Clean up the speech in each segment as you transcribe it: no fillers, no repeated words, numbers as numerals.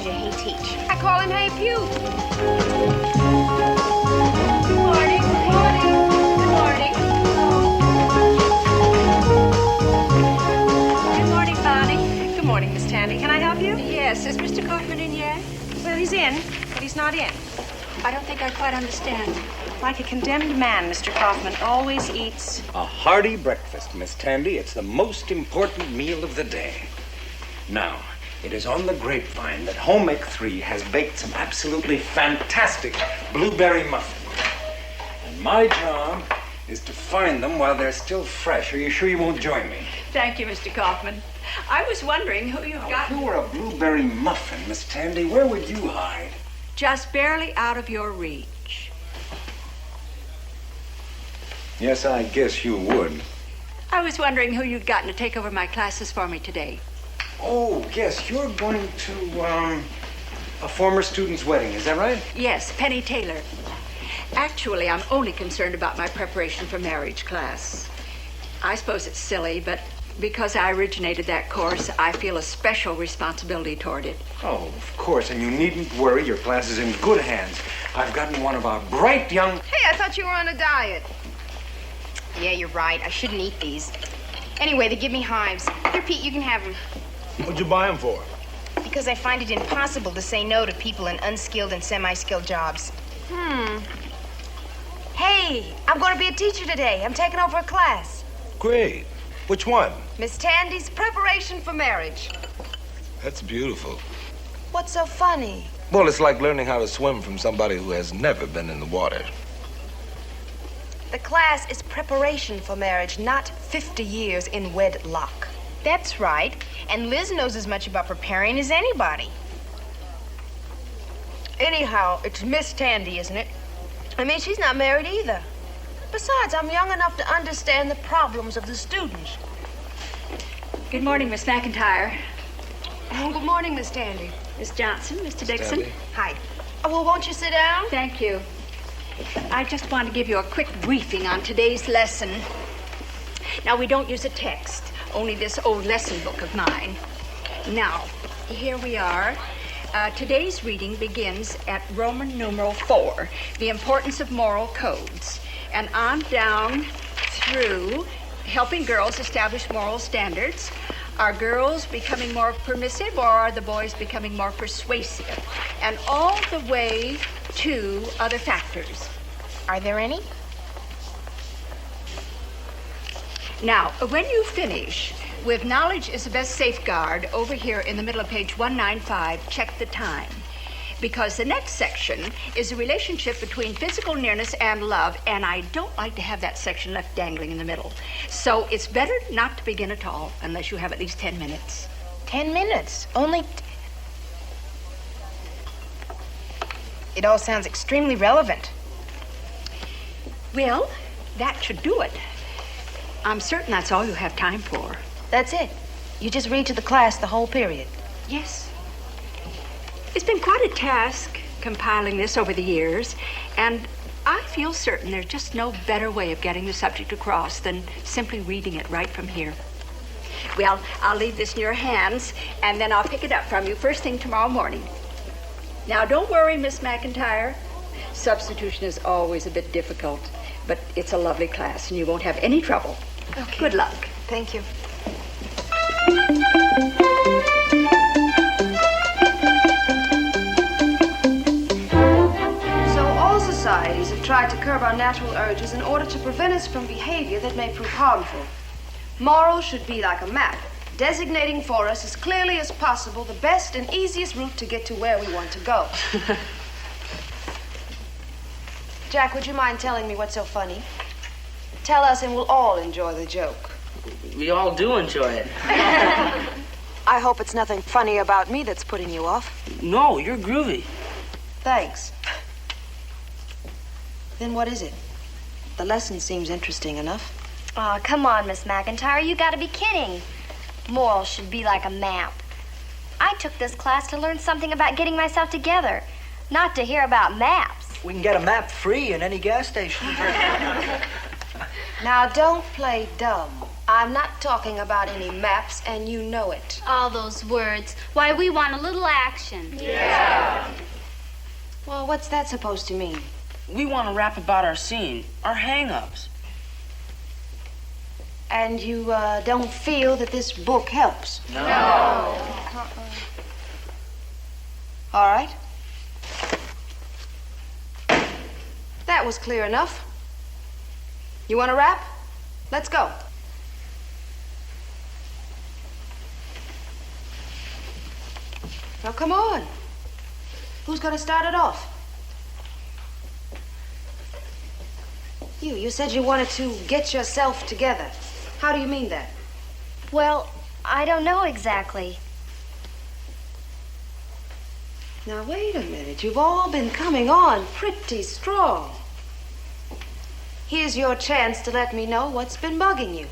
calls you Hey Teach. I call him Hey Pew. Good morning. Good morning. Good morning, Bonnie. Good morning, Miss Tandy. Can I help you? Yes, is Mr. Kaufman in yet? Well, he's in, but he's not in. I don't think I quite understand. Like a condemned man, Mr. Kaufman always eats. A hearty breakfast, Miss Tandy. It's the most important meal of the day. Now, it is on the grapevine that Home Ec 3 has baked some absolutely fantastic blueberry muffins. And my job is to find them while they're still fresh. Are you sure you won't join me? Thank you, Mr. Kaufman. I was wondering who you've got. If you were a blueberry muffin, Miss Tandy, where would you hide? Just barely out of your reach. Yes, I guess you would. I was wondering who you'd gotten to take over my classes for me today. Oh, yes, you're going to, a former student's wedding, is that right? Yes, Penny Taylor. Actually, I'm only concerned about my preparation for marriage class. I suppose it's silly, but because I originated that course, I feel a special responsibility toward it. Oh, of course, and you needn't worry. Your class is in good hands. I've gotten one of our bright young... Hey, I thought you were on a diet. Yeah, you're right. I shouldn't eat these. Anyway, they give me hives. Here, Pete, you can have them. What'd you buy them for? Because I find it impossible to say no to people in unskilled and semi-skilled jobs. Hey, I'm going to be a teacher today. I'm taking over a class. Great. Which one? Miss Tandy's preparation for marriage. That's beautiful. What's so funny? Well, it's like learning how to swim from somebody who has never been in the water. The class is preparation for marriage, not 50 years in wedlock. That's right. And Liz knows as much about preparing as anybody. Anyhow, it's Miss Tandy, isn't it? I mean, she's not married either. Besides, I'm young enough to understand the problems of the students. Good morning, Miss McIntyre. Oh, good morning, Miss Tandy. Miss Johnson, Mr. Dixon. Tandy. Hi. Oh, well, won't you sit down? Thank you. I just want to give you a quick briefing on today's lesson. Now, we don't use a text, only this old lesson book of mine. Now, here we are. Today's reading begins at Roman numeral 4, the importance of moral codes, and on down through helping girls establish moral standards. Are girls becoming more permissive, or are the boys becoming more persuasive? And all the way to other factors. Are there any? Now, when you finish with knowledge is the best safeguard, over here in the middle of page 195, check the time. Because the next section is the relationship between physical nearness and love, and I don't like to have that section left dangling in the middle. So it's better not to begin at all unless you have at least 10 minutes. 10 minutes? Only... It all sounds extremely relevant. Well, that should do it. I'm certain that's all you have time for. That's it. You just read to the class the whole period. Yes. It's been quite a task compiling this over the years, and I feel certain there's just no better way of getting the subject across than simply reading it right from here. Well, I'll leave this in your hands, and then I'll pick it up from you first thing tomorrow morning. Now, don't worry, Miss McIntyre. Substitution is always a bit difficult, but it's a lovely class, and you won't have any trouble. Okay. Good luck. Thank you. So all societies have tried to curb our natural urges in order to prevent us from behavior that may prove harmful. Morals should be like a map, designating for us as clearly as possible the best and easiest route to get to where we want to go. Jack, would you mind telling me what's so funny? Tell us and we'll all enjoy the joke. We all do enjoy it. I hope it's nothing funny about me that's putting you off. No, you're groovy. Thanks. Then what is it? The lesson seems interesting enough. Aw, come on, Miss McIntyre. You gotta be kidding. Morals should be like a map. I took this class to learn something about getting myself together, not to hear about maps. We can get a map free in any gas station. Now, don't play dumb. I'm not talking about any maps, and you know it. All those words. Why, we want a little action. Well, what's that supposed to mean? We want to rap about our scene, our hang-ups. And you don't feel that this book helps? No. All right. That was clear enough. You want to rap? Let's go. Now, come on. Who's going to start it off? You said you wanted to get yourself together. How do you mean that? Well, I don't know exactly. Now, wait a minute. You've all been coming on pretty strong. Here's your chance to let me know what's been bugging you.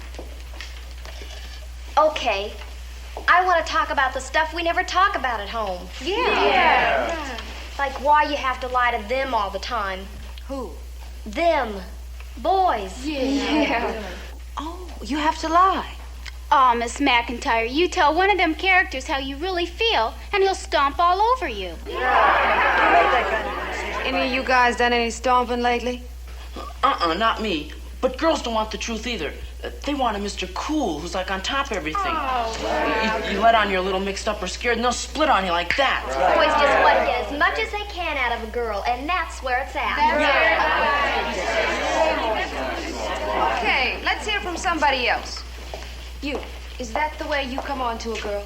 Okay. I want to talk about the stuff we never talk about at home. Yeah. Like why you have to lie to them all the time. Who? Them. Boys. Yeah. Oh, you have to lie. Oh, Miss McIntyre, you tell one of them characters how you really feel, and he'll stomp all over you. Any of you guys done any stomping lately? Not me. But girls don't want the truth either. They want a Mr. Cool who's like on top of everything. You let on you're a little mixed up or scared, and they'll split on you like that. Boys just want to get as much as they can out of a girl, and that's where it's at. Okay, let's hear from somebody else. You, is that the way you come on to a girl?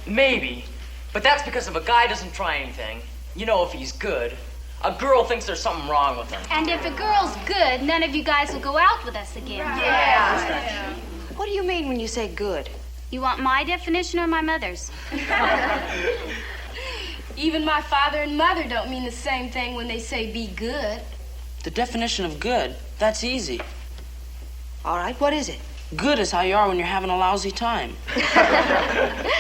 Maybe, but that's because if a guy doesn't try anything, you know if he's good, a girl thinks there's something wrong with him. And if a girl's good, none of you guys will go out with us again. Yeah. What do you mean when you say good? You want my definition or my mother's? Even my father and mother don't mean the same thing when they say be good. The definition of good, that's easy. All right, what is it? Good is how you are when you're having a lousy time.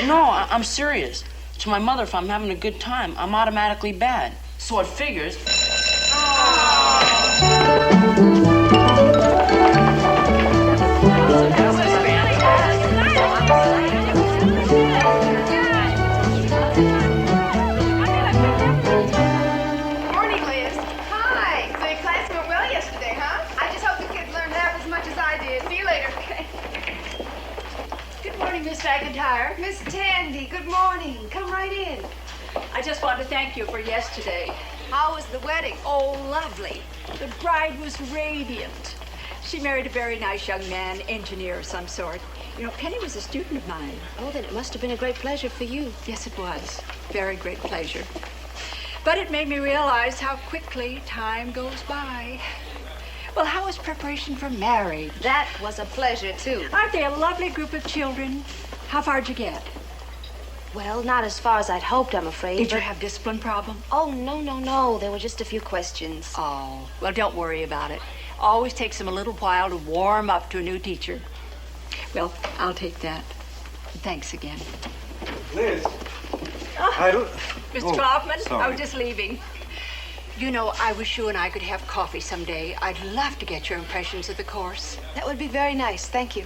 No, I'm serious. To my mother, if I'm having a good time, I'm automatically bad. So it figures. Morning, Liz. Hi. So your class went well yesterday, huh? I just hope the kids learned half as much as I did. See you later. Good morning, Miss McIntyre. Miss Tandy, good morning. Come right in. I just want to thank you for yesterday. How was the wedding? Oh, lovely. The bride was radiant. She married a very nice young man, engineer of some sort. You know, Penny was a student of mine. Oh, then it must have been a great pleasure for you. Yes, it was. Very great pleasure. But it made me realize how quickly time goes by. Well, how was preparation for marriage? That was a pleasure, too. Aren't they a lovely group of children? How far'd you get? Well, not as far as I'd hoped, I'm afraid. Did you but- have discipline problem? Oh, no. There were just a few questions. Oh, well, don't worry about it. Always takes them a little while to warm up to a new teacher. Well, I'll take that. Thanks again. Liz. Mr. Kaufman, I sorry. was just leaving. You know, I wish you and I could have coffee someday. I'd love to get your impressions of the course. That would be very nice. Thank you.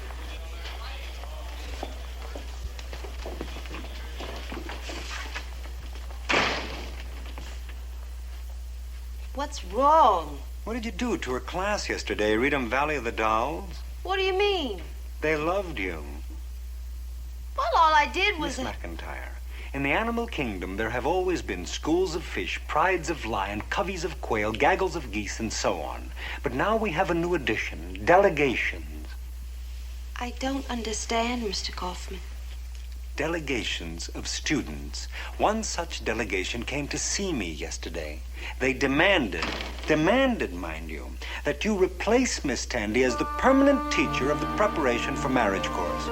What's wrong? What did you do to her class yesterday? Read 'em Valley of the Dolls? What do you mean? They loved you. Well, all I did was... Miss McIntyre, in the animal kingdom, there have always been schools of fish, prides of lion, coveys of quail, gaggles of geese, and so on. But now we have a new addition, delegations. I don't understand, Mr. Kaufman. Delegations of students. One such delegation came to see me yesterday. They demanded, mind you, that you replace Miss Tandy as the permanent teacher of the preparation for marriage course.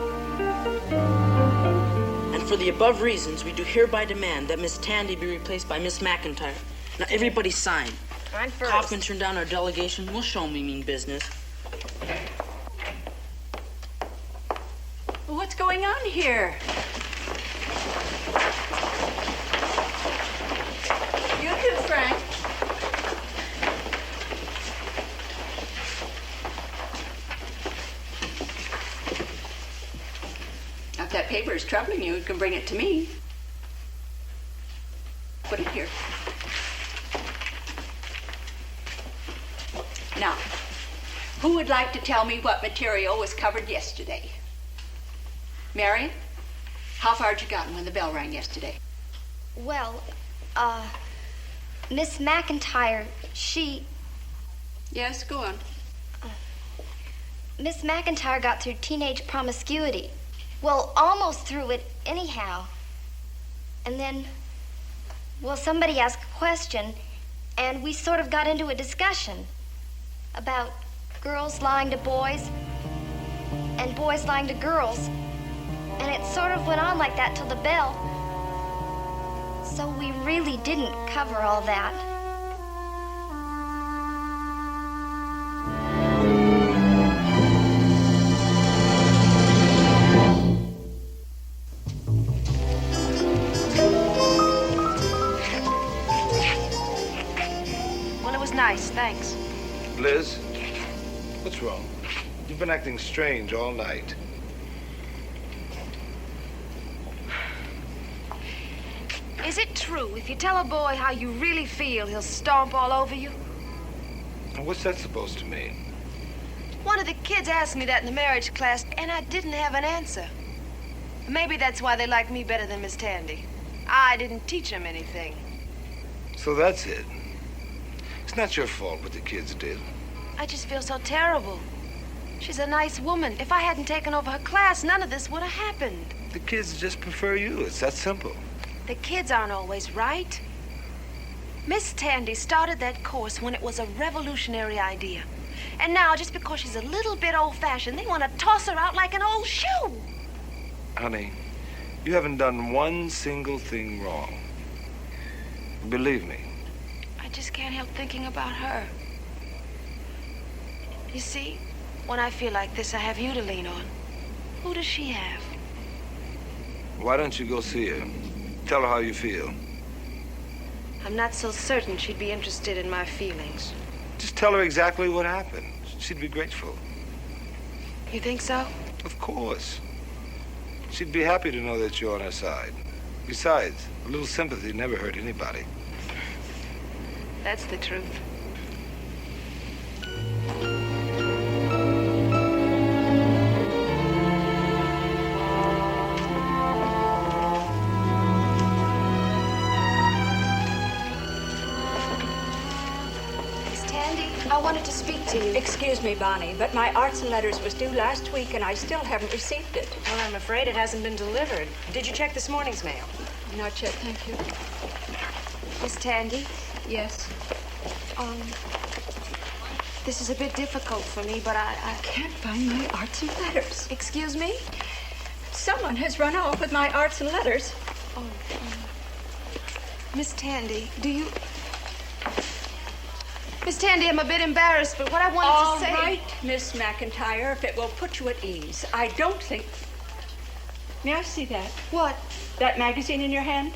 And for the above reasons, we do hereby demand that Miss Tandy be replaced by Miss McIntyre. Now, everybody sign. Sign first. Kaufman turned down our delegation. We'll show him we mean business. What's going on here? You too, Frank. that paper is troubling you, you can bring it to me. Put it here. Now, who would like to tell me what material was covered yesterday? Mary, how far had you gotten when the bell rang yesterday? Well, Miss McIntyre, she... Yes, go on. Miss McIntyre got through teenage promiscuity. Well, almost through it anyhow. And then, well, somebody asked a question, and we sort of got into a discussion about girls lying to boys and boys lying to girls. And it sort of went on like that till the bell. So we really didn't cover all that. Well, it was nice, thanks. Liz, what's wrong? You've been acting strange all night. Is it true if you tell a boy how you really feel, he'll stomp all over you? Now, what's that supposed to mean? One of the kids asked me that in the marriage class, and I didn't have an answer. Maybe that's why they like me better than Miss Tandy. I didn't teach them anything. So that's it. It's not your fault what the kids did. I just feel so terrible. She's a nice woman. If I hadn't taken over her class, none of this would have happened. The kids just prefer you. It's that simple. The kids aren't always right. Miss Tandy started that course when it was a revolutionary idea. And now, just because she's a little bit old-fashioned, they want to toss her out like an old shoe. Honey, you haven't done one single thing wrong. Believe me. I just can't help thinking about her. You see, when I feel like this, I have you to lean on. Who does she have? Why don't you go see her? Tell her how you feel. I'm not so certain she'd be interested in my feelings. Just tell her exactly what happened. She'd be grateful. You think so? Of course. She'd be happy to know that you're on her side. Besides, a little sympathy never hurt anybody. That's the truth. I wanted to speak to you. Excuse me, Bonnie, but my arts and letters was due last week, and I still haven't received it. Well, I'm afraid it hasn't been delivered. Did you check this morning's mail? Not yet, thank you. Miss Tandy, Yes. this is a bit difficult for me, but I Can't find my arts and letters. Excuse me? Someone has run off with my arts and letters. Miss Tandy, do you... Miss Tandy, I'm a bit embarrassed, but what I wanted to say... All right, Miss McIntyre, if it will put you at ease. I don't think... May I see that? What? That magazine in your hand?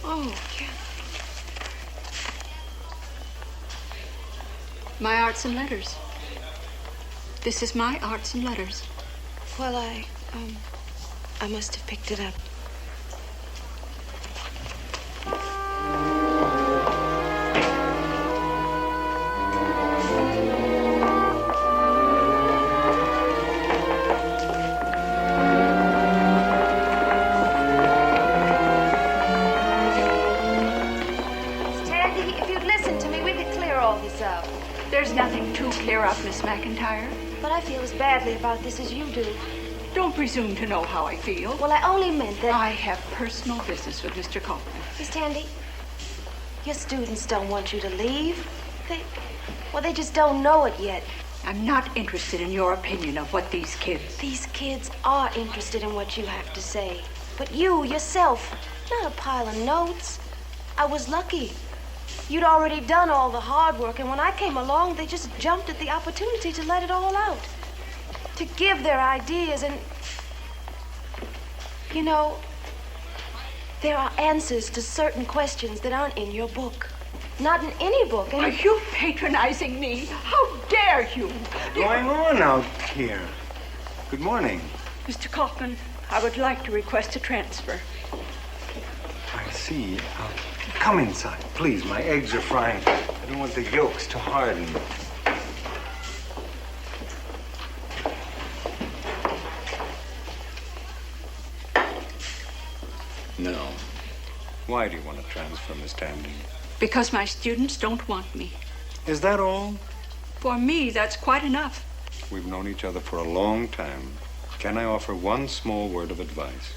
Oh, yeah. My arts and letters. This is my arts and letters. Well, I must have picked it up. There's nothing to clear up, Miss McIntyre. But I feel as badly about this as you do. Don't presume to know how I feel. Well, I only meant that... I have personal business with Mr. Copeland. Miss Tandy, your students don't want you to leave. They just don't know it yet. I'm not interested in your opinion of what these kids... These kids are interested in what you have to say. But you, yourself, not a pile of notes. I was lucky. You'd already done all the hard work, and when I came along, they just jumped at the opportunity to let it all out. To give their ideas, and... You know, there are answers to certain questions that aren't in your book. Not in any book. And... Are you patronizing me? How dare you? What's going on out here? Good morning. Mr. Kaufman, I would like to request a transfer. I see. Come inside, please. My eggs are frying. I don't want the yolks to harden. No. Why do you want to transfer, Miss Tandy? Because my students don't want me. Is that all? For me, that's quite enough. We've known each other for a long time. Can I offer one small word of advice?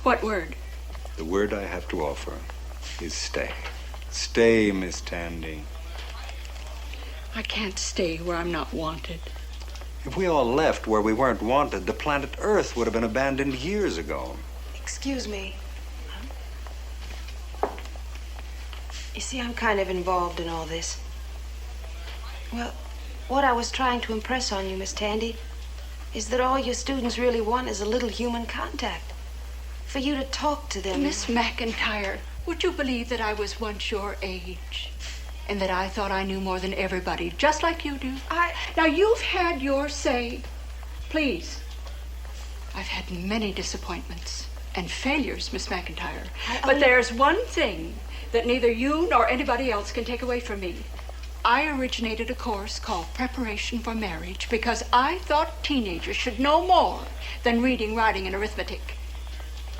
What word? The word I have to offer is stay. Stay, Miss Tandy. I can't stay where I'm not wanted. If we all left where we weren't wanted, the planet Earth would have been abandoned years ago. Excuse me. You see, I'm kind of involved in all this. Well, what I was trying to impress on you, Miss Tandy, is that all your students really want is a little human contact. For you to talk to them. Miss McIntyre, would you believe that I was once your age? And that I thought I knew more than everybody, just like you do? Now, you've had your say. Please. I've had many disappointments and failures, Miss McIntyre. But there's one thing that neither you nor anybody else can take away from me. I originated a course called Preparation for Marriage because I thought teenagers should know more than reading, writing, and arithmetic.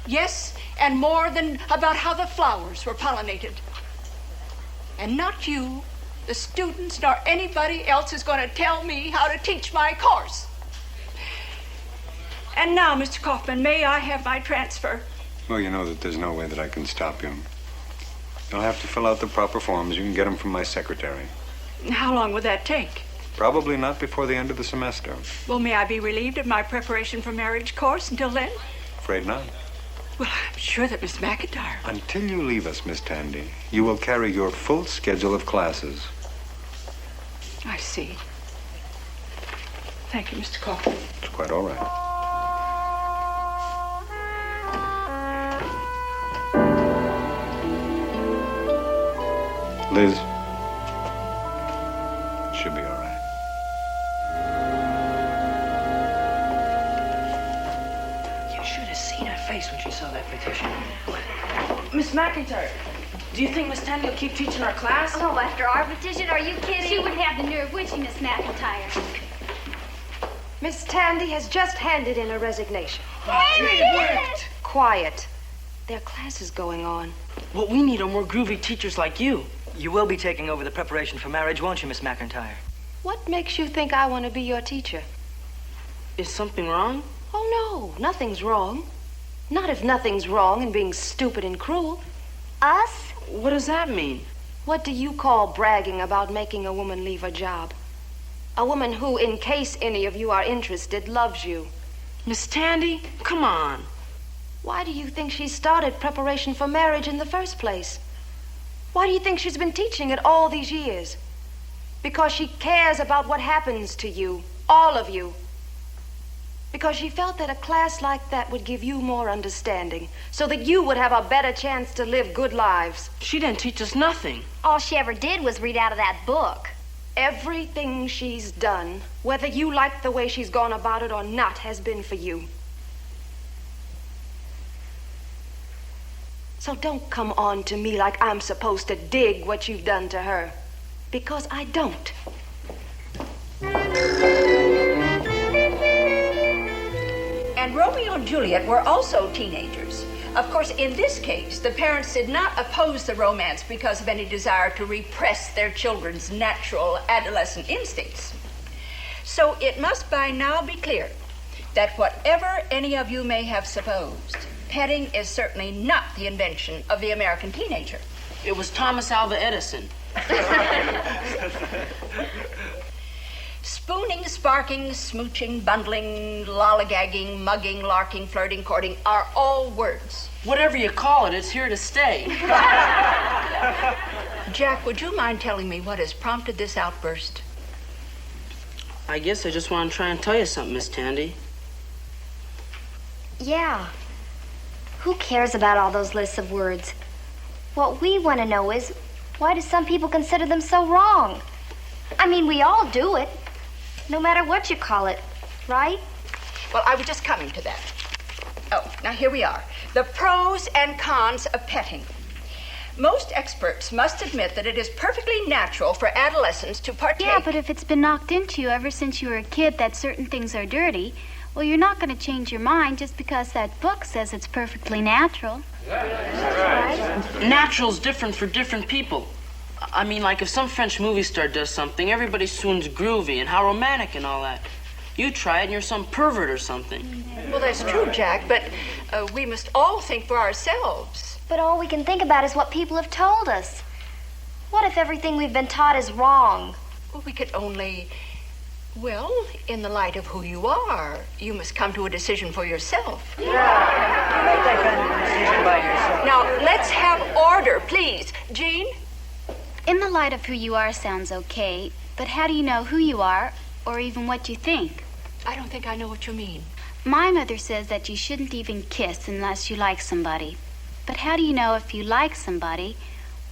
Yes, and more than about how the flowers were pollinated. And not you, the students, nor anybody else is going to tell me how to teach my course. And now, Mr. Kaufman, may I have my transfer? Well, you know that there's no way that I can stop you. You'll have to fill out the proper forms. You can get them from my secretary. How long would that take? Probably not before the end of the semester. Well, may I be relieved of my Preparation for Marriage course until then? Afraid not. Well, I'm sure that Miss McIntyre... Until you leave us, Miss Tandy, you will carry your full schedule of classes. I see. Thank you, Mr. Kaufman. It's quite all right. Liz, should be all right. You should have seen her face when she saw that petition. Miss McIntyre, do you think Miss Tandy will keep teaching our class? Oh, after our petition, are you kidding? She wouldn't have the nerve, would she, Miss McIntyre? Miss Tandy has just handed in a resignation. Wait! Quiet. There are classes going on. What we need are more groovy teachers like you. You will be taking over the Preparation for Marriage, won't you, Miss McIntyre? What makes you think I want to be your teacher? Is something wrong? Oh, no, nothing's wrong. Not if nothing's wrong in being stupid and cruel. Us? What does that mean? What do you call bragging about making a woman leave her job? A woman who, in case any of you are interested, loves you. Miss Tandy, come on. Why do you think she started Preparation for Marriage in the first place? Why do you think she's been teaching it all these years? Because she cares about what happens to you, all of you. Because she felt that a class like that would give you more understanding, so that you would have a better chance to live good lives. She didn't teach us nothing. All she ever did was read out of that book. Everything she's done, whether you like the way she's gone about it or not, has been for you. So don't come on to me like I'm supposed to dig what you've done to her, because I don't. And Romeo and Juliet were also teenagers. Of course, in this case, the parents did not oppose the romance because of any desire to repress their children's natural adolescent instincts. So it must by now be clear that whatever any of you may have supposed, petting is certainly not the invention of the American teenager. It was Thomas Alva Edison. Spooning, sparking, smooching, bundling, lollygagging, mugging, larking, flirting, courting are all words. Whatever you call it, it's here to stay. Jack, would you mind telling me what has prompted this outburst? I guess I just want to try and tell you something, Miss Tandy. Yeah. Who cares about all those lists of words? What we want to know is, why do some people consider them so wrong? I mean, we all do it, no matter what you call it, right? Well, I was just just coming to that. Oh, now here we are. The pros and cons of petting. Most experts must admit that it is perfectly natural for adolescents to partake. Yeah, but if it's been knocked into you ever since you were a kid that certain things are dirty, well, you're not going to change your mind just because that book says it's perfectly natural. Natural's different for different people. I mean, like if some French movie star does something, everybody swoons groovy and how romantic and all that. You try it and you're some pervert or something. Well, that's true, Jack, but we must all think for ourselves. But all we can think about is what people have told us. What if everything we've been taught is wrong? Well, we could only... Well, in the light of who you are, you must come to a decision for yourself. Make that kind of decision by yourself. Now, let's have order, please. Jean? In the light of who you are sounds okay, but how do you know who you are or even what you think? I don't think I know what you mean. My mother says that you shouldn't even kiss unless you like somebody. But how do you know if you like somebody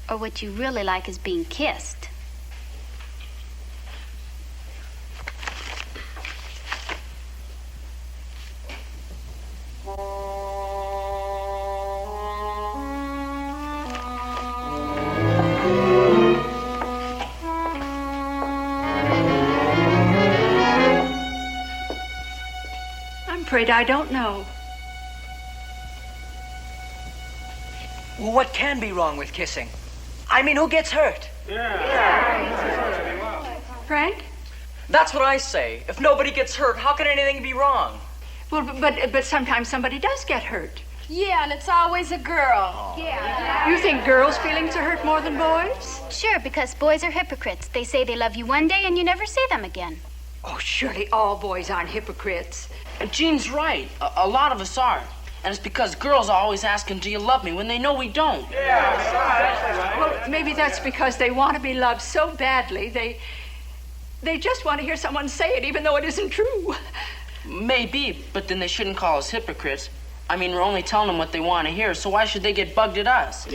or what you really like is being kissed? I'm afraid I don't know. Well, what can be wrong with kissing? I mean, who gets hurt? Frank? That's what I say. If nobody gets hurt, how can anything be wrong? Well, but sometimes somebody does get hurt. Yeah, and it's always a girl. You think girls' feelings are hurt more than boys? Sure, because boys are hypocrites. They say they love you one day and you never see them again. Oh, surely all boys aren't hypocrites. And Jean's right. A lot of us are. And it's because girls are always asking, do you love me, when they know we don't. Well, maybe that's because they want to be loved so badly, they just want to hear someone say it, even though it isn't true. Maybe, but then they shouldn't call us hypocrites. I mean, we're only telling them what they want to hear, so why should they get bugged at us?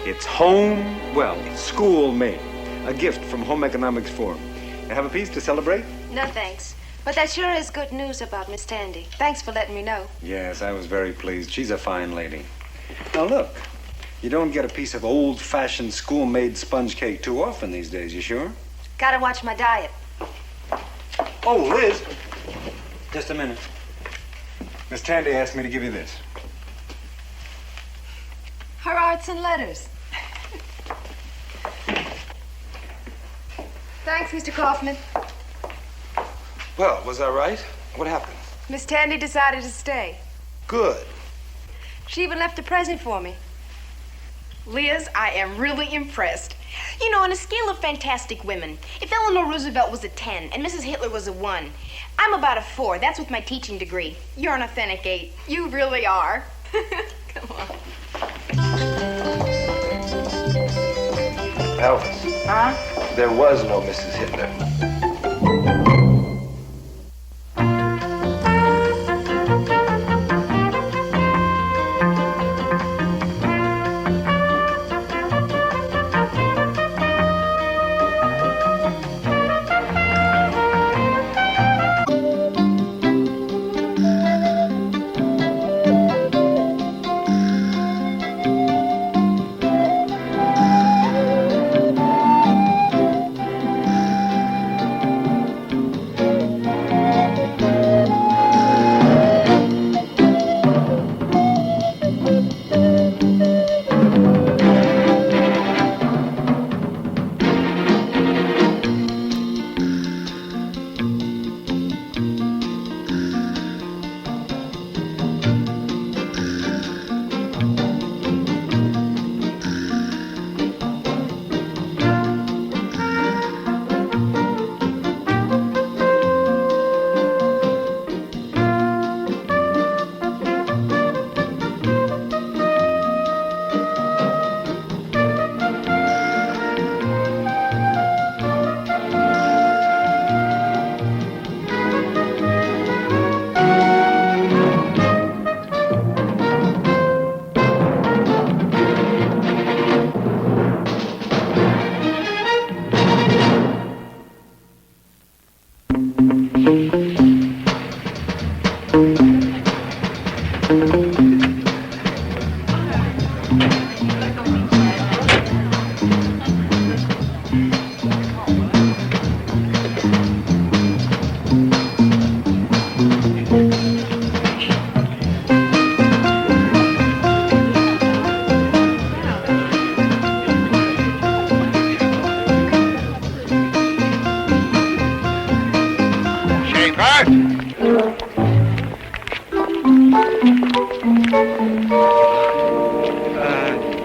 It's school made. A gift from Home Economics Forum. You have a piece to celebrate? No, thanks. But that sure is good news about Miss Tandy. Thanks for letting me know. Yes, I was very pleased. She's a fine lady. Now look, you don't get a piece of old-fashioned school-made sponge cake too often these days, you sure? Gotta watch my diet. Oh, Liz. Just a minute. Miss Tandy asked me to give you this. Her arts and letters. Thanks, Mr. Kaufman. Well, was I right? What happened? Miss Tandy decided to stay. Good. She even left a present for me. Liz, I am really impressed. You know, on a scale of fantastic women, if Eleanor Roosevelt was a 10 and Mrs. Hitler was a 1, I'm about a 4. That's with my teaching degree. You're an authentic 8. You really are. Come on. Elvis. Huh? There was no Mrs. Hitler.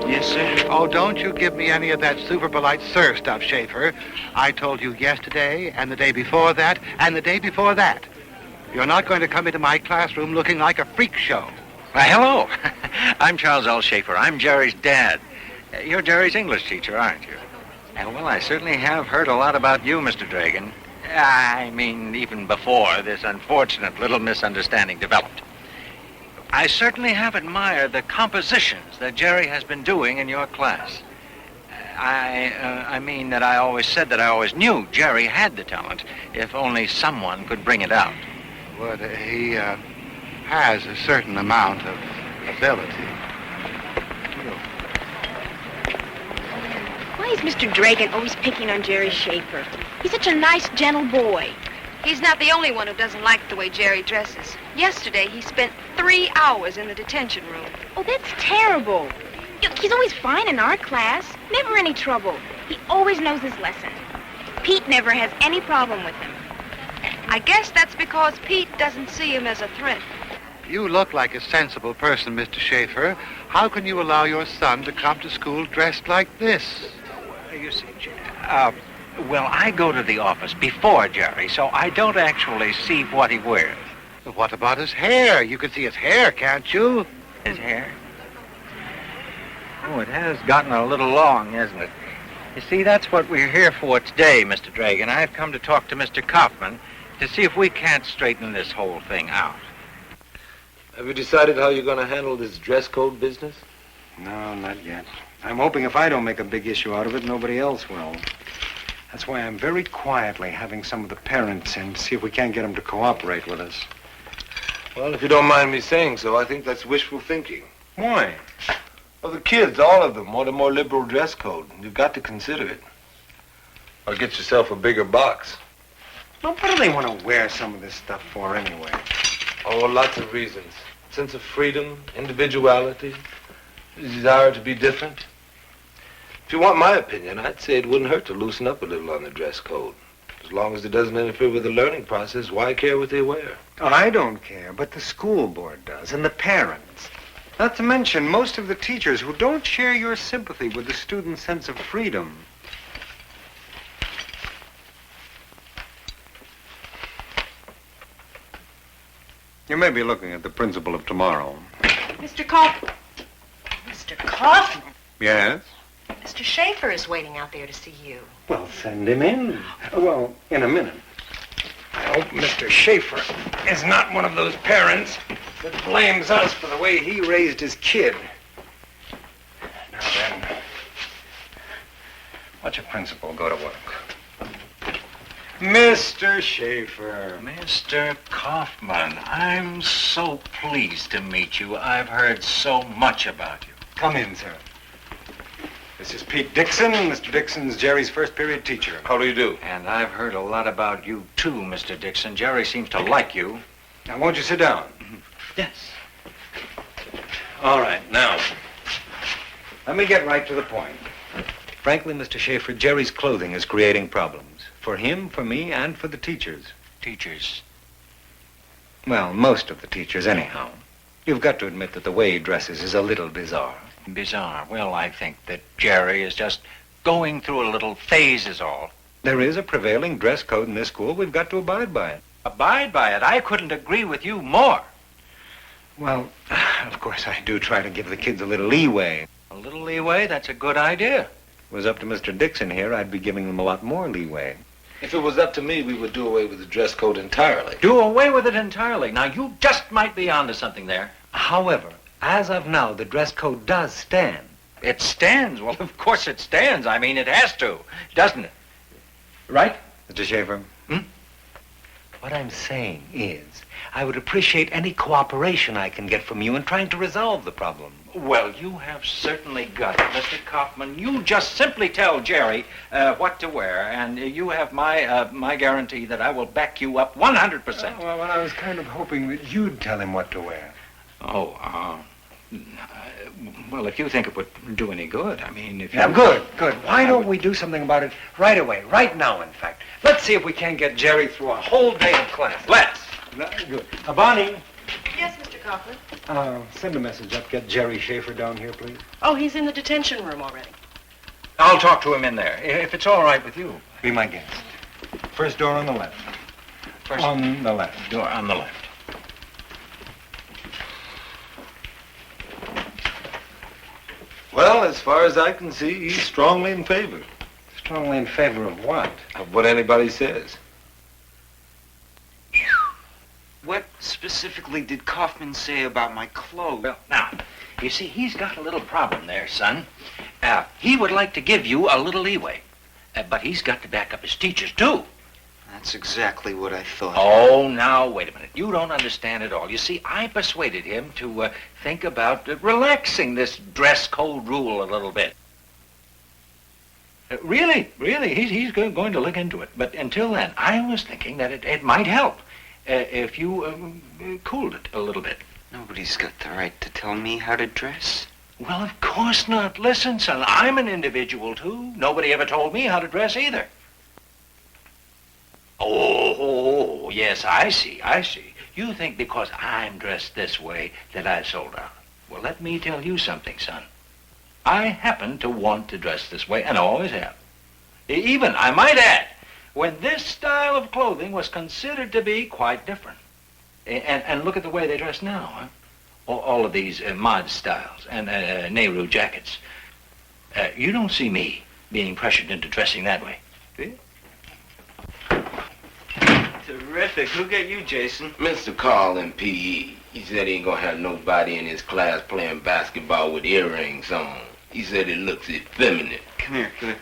Yes, sir. Oh, don't you give me any of that super polite sir stuff, Schaefer. I told you yesterday, and the day before that, and the day before that. You're not going to come into my classroom looking like a freak show. Hello. I'm Charles L. Schaefer. I'm Jerry's dad. You're Jerry's English teacher, aren't you? Well, I certainly have heard a lot about you, Mr. Dragon. I mean, even before this unfortunate little misunderstanding developed. I certainly have admired the compositions that Jerry has been doing in your class. I mean that I always said that I always knew Jerry had the talent, if only someone could bring it out. But he has a certain amount of ability. Why is Mr. Dragon always picking on Jerry Schaefer? He's such a nice, gentle boy. He's not the only one who doesn't like the way Jerry dresses. Yesterday, he spent 3 hours in the detention room. Oh, that's terrible. He's always fine in our class. Never any trouble. He always knows his lesson. Pete never has any problem with him. I guess that's because Pete doesn't see him as a threat. You look like a sensible person, Mr. Schaefer. How can you allow your son to come to school dressed like this? You see, well, I go to the office before Jerry, so I don't actually see what he wears. But what about his hair? You can see his hair, can't you? His hair? Oh, it has gotten a little long, hasn't it? You see, that's what we're here for today, Mr. Dragon. I've come to talk to Mr. Kaufman to see if we can't straighten this whole thing out. Have you decided how you're going to handle this dress code business? No, not yet. I'm hoping if I don't make a big issue out of it, nobody else will. That's why I'm very quietly having some of the parents in to see if we can't get them to cooperate with us. Well, if you don't mind me saying so, I think that's wishful thinking. Why? Well, the kids, all of them, want a more liberal dress code. You've got to consider it. Or get yourself a bigger box. Well, what do they want to wear some of this stuff for anyway? Oh, lots of reasons. Sense of freedom, individuality, desire to be different. If you want my opinion, I'd say it wouldn't hurt to loosen up a little on the dress code. As long as it doesn't interfere with the learning process, why care what they wear? Oh, I don't care, but the school board does, and the parents. Not to mention most of the teachers who don't share your sympathy with the student's sense of freedom. You may be looking at the principal of tomorrow. Mr. Kaufman. Mr. Kaufman? Yes? Mr. Schaefer is waiting out there to see you. Well, send him in. Well, in a minute. I hope Mr. Schaefer is not one of those parents that blames us for the way he raised his kid. Now then, watch a principal go to work. Mr. Schaefer. Mr. Kaufman, I'm so pleased to meet you. I've heard so much about you. Come in, sir. This is Pete Dixon. Mr. Dixon's Jerry's first period teacher. How do you do? And I've heard a lot about you, too, Mr. Dixon. Jerry seems to like you. Now, won't you sit down? Yes. All right, now, let me get right to the point. Frankly, Mr. Schaefer, Jerry's clothing is creating problems. For him, for me, and for the teachers. Teachers? Well, most of the teachers, anyhow. You've got to admit that the way he dresses is a little bizarre. Bizarre. Well, I think that Jerry is just going through a little phase is all. There is a prevailing dress code in this school. We've got to abide by it. Abide by it? I couldn't agree with you more. Well, of course, I do try to give the kids a little leeway. A little leeway? That's a good idea. If it was up to Mr. Dixon here, I'd be giving them a lot more leeway. If it was up to me, we would do away with the dress code entirely. Do away with it entirely. Now, you just might be onto something there. However, as of now, the dress code does stand. It stands? Well, of course it stands. I mean, it has to, doesn't it? Right? Mr. Schaefer? What I'm saying is, I would appreciate any cooperation I can get from you in trying to resolve the problem. Well, you have certainly got it, Mr. Kaufman. You just simply tell Jerry what to wear, and you have my guarantee that I will back you up 100%. Well, I was kind of hoping that you'd tell him what to wear. Well, if you think it would do any good, I mean, if you... Yeah, good. Why don't we do something about it right away, right now, in fact? Let's see if we can't get Jerry through a whole day of class. Let's. Good. Bonnie, Yes, Mr. Kaufman. send a message up. Get Jerry Schaefer down here, please. Oh, he's in the detention room already. I'll talk to him in there, if it's all right with you. Be my guest. First door on the left. First on the left. door on the left. Well, as far as I can see, he's strongly in favor Strongly in favor of what? of what anybody says. What specifically did Kaufman say about my clothes? Well, now, you see, he's got a little problem there, son. He would like to give you a little leeway, but he's got to back up his teachers, too. That's exactly what I thought. Oh, now, wait a minute. You don't understand at all. You see, I persuaded him to think about relaxing this dress code rule a little bit. Really, he's going to look into it. But until then, I was thinking that it might help if you cooled it a little bit. Nobody's got the right to tell me how to dress. Well, of course not. Listen, son, I'm an individual, too. Nobody ever told me how to dress either. Oh, yes, I see. You think because I'm dressed this way that I sold out. Well, let me tell you something, son. I happen to want to dress this way, and always have. Even, I might add, when this style of clothing was considered to be quite different. And look at the way they dress now, huh? All of these mod styles and Nehru jackets. You don't see me being pressured into dressing that way, do you? Terrific. Who got you, Jason? Mr. Carl in P.E. He said he ain't gonna have nobody in his class playing basketball with earrings on. He said it looks effeminate. Come here.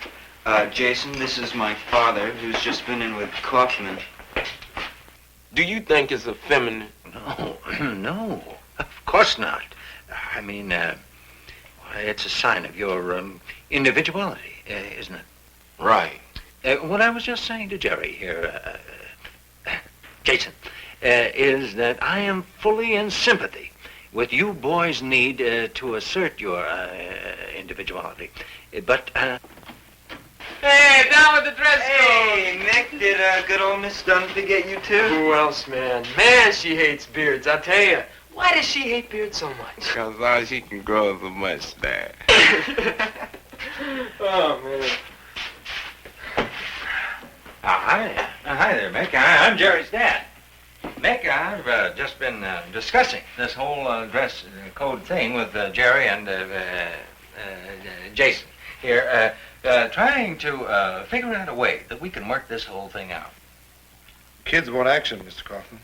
Jason, this is my father, who's just been in with Kaufman. Do you think it's effeminate? No, of course not. I mean, it's a sign of your individuality, isn't it? Right. What I was just saying to Jerry here, Jason, is that I am fully in sympathy with you boys' need to assert your individuality. But, Hey, down with the dress code! Hey, Nick, did good old Miss Dunn forget you too? Who else, man? Man, she hates beards, I tell you. Why does she hate beards so much? Because all she can grow is a mustache. Oh, man. Hi there, Mick. I'm Jerry's dad. Mick, I've just been discussing this whole dress code thing with Jerry and Jason here, trying to figure out a way that we can work this whole thing out. Kids want action, Mr. Kaufman.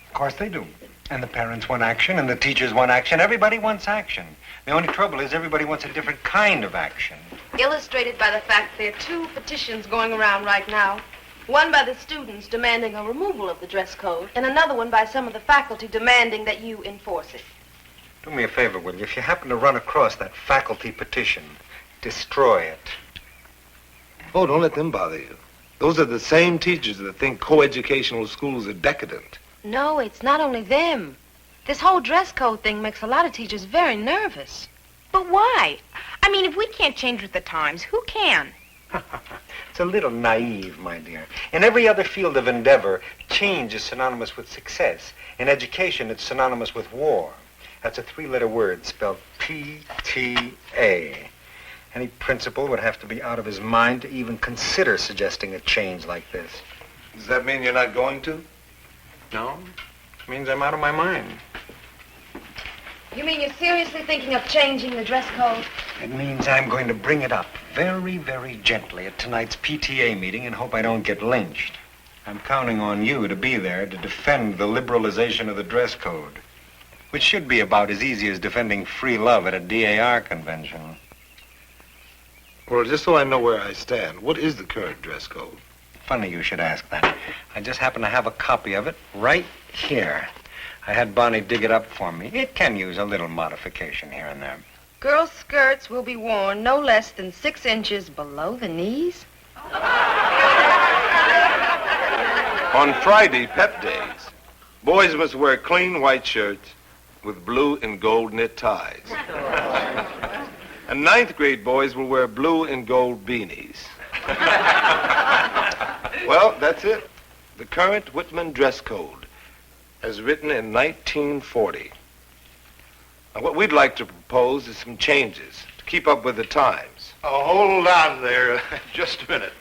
Of course they do. And the parents want action, and the teachers want action. Everybody wants action. The only trouble is everybody wants a different kind of action. Illustrated by the fact there are two petitions going around right now. One by the students demanding a removal of the dress code, and another one by some of the faculty demanding that you enforce it. Do me a favor, will you? If you happen to run across that faculty petition, destroy it. Oh, don't let them bother you. Those are the same teachers that think coeducational schools are decadent. No, it's not only them. This whole dress code thing makes a lot of teachers very nervous. But why? I mean, if we can't change with the times, who can? It's a little naive, my dear. In every other field of endeavor, change is synonymous with success. In education, it's synonymous with war. That's a three-letter word spelled P-T-A. Any principal would have to be out of his mind to even consider suggesting a change like this. Does that mean you're not going to? No, it means I'm out of my mind. You mean you're seriously thinking of changing the dress code? It means I'm going to bring it up very, very gently at tonight's PTA meeting and hope I don't get lynched. I'm counting on you to be there to defend the liberalization of the dress code, which should be about as easy as defending free love at a DAR convention. Well, just so I know where I stand, what is the current dress code? Funny you should ask that. I just happen to have a copy of it right here. I had Bonnie dig it up for me. It can use a little modification here and there. Girls' skirts will be worn no less than 6 inches below the knees. On Friday, pep days, boys must wear clean white shirts with blue and gold knit ties. And 9th grade boys will wear blue and gold beanies. Well, that's it. The current Whitman dress code, as written in 1940. Now, what we'd like to propose is some changes to keep up with the times. Oh, hold on there just a minute.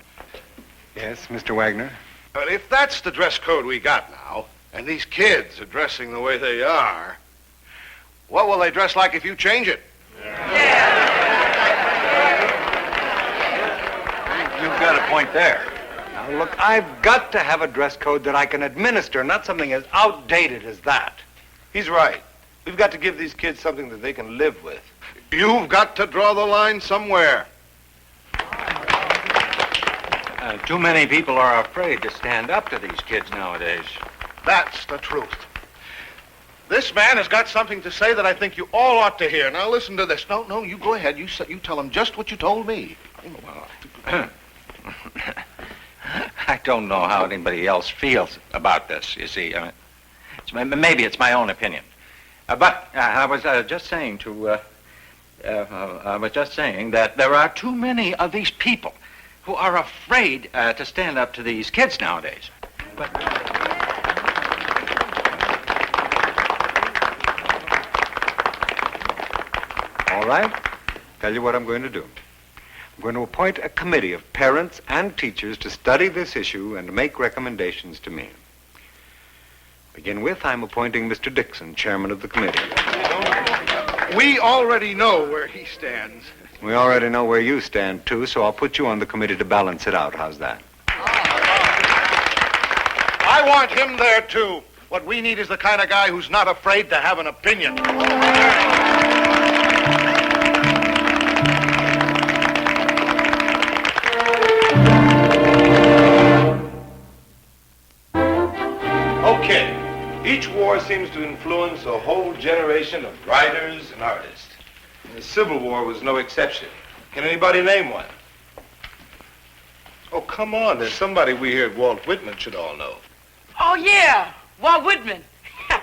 Yes, Mr. Wagner? But if that's the dress code we got now, and these kids are dressing the way they are, what will they dress like if you change it? You've got a point there. Now, look, I've got to have a dress code that I can administer, not something as outdated as that. He's right. We've got to give these kids something that they can live with. You've got to draw the line somewhere. Too many people are afraid to stand up to these kids nowadays. That's the truth. This man has got something to say that I think you all ought to hear. Now listen to this. No, you go ahead. You tell him just what you told me. I don't know how anybody else feels about this, you see. Maybe it's my own opinion. But I was just saying that there are too many of these people who are afraid to stand up to these kids nowadays. But All right? Tell you what I'm going to do. I'm going to appoint a committee of parents and teachers to study this issue and make recommendations to me. Begin with, I'm appointing Mr. Dixon, chairman of the committee. We already know where he stands. We already know where you stand, too, so I'll put you on the committee to balance it out. How's that? I want him there, too. What we need is the kind of guy who's not afraid to have an opinion. Okay. Each war seems to influence a whole generation of writers and artists. The Civil War was no exception. Can anybody name one? Oh, come on. There's somebody we here at Walt Whitman should all know. Oh, yeah. Walt Whitman. Okay,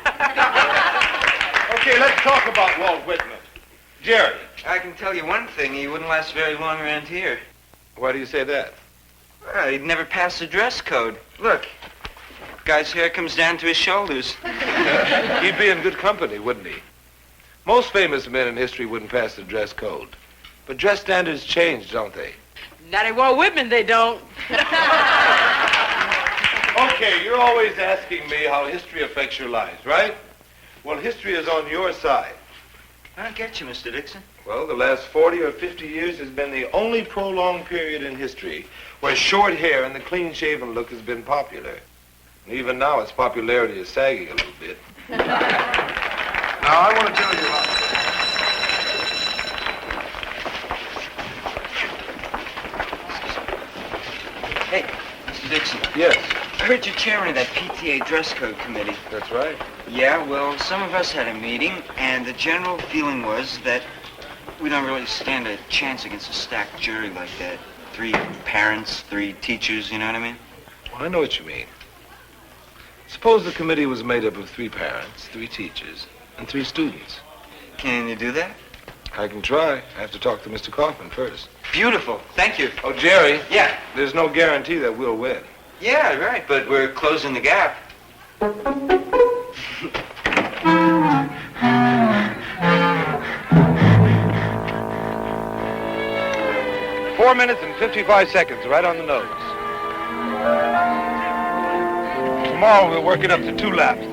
let's talk about Walt Whitman. Jerry. I can tell you one thing. He wouldn't last very long around here. Why do you say that? Well, he'd never pass the dress code. Look, guy's hair comes down to his shoulders. He'd be in good company, wouldn't he? Most famous men in history wouldn't pass the dress code. But dress standards change, don't they? Not at Walt Whitman, they don't. Okay, you're always asking me how history affects your lives, right? Well, history is on your side. I don't get you, Mr. Dixon. Well, the last 40 or 50 years has been the only prolonged period in history where short hair and the clean-shaven look has been popular. And even now, its popularity is sagging a little bit. Now, I want to tell you about... Hey, Mr. Dixon. Yes. I heard you're chairman of that PTA dress code committee. That's right. Yeah, well, some of us had a meeting, and the general feeling was that we don't really stand a chance against a stacked jury like that. 3 parents, 3 teachers, you know what I mean? Well, I know what you mean. Suppose the committee was made up of 3 parents, 3 teachers, and 3 students. Can you do that? I can try. I have to talk to Mr. Kaufman first. Beautiful. Thank you. Oh, Jerry. Yeah. There's no guarantee that we'll win. Yeah, right, but we're closing the gap. 4 minutes and 55 seconds, right on the nose. Tomorrow we'll work it up to 2 laps.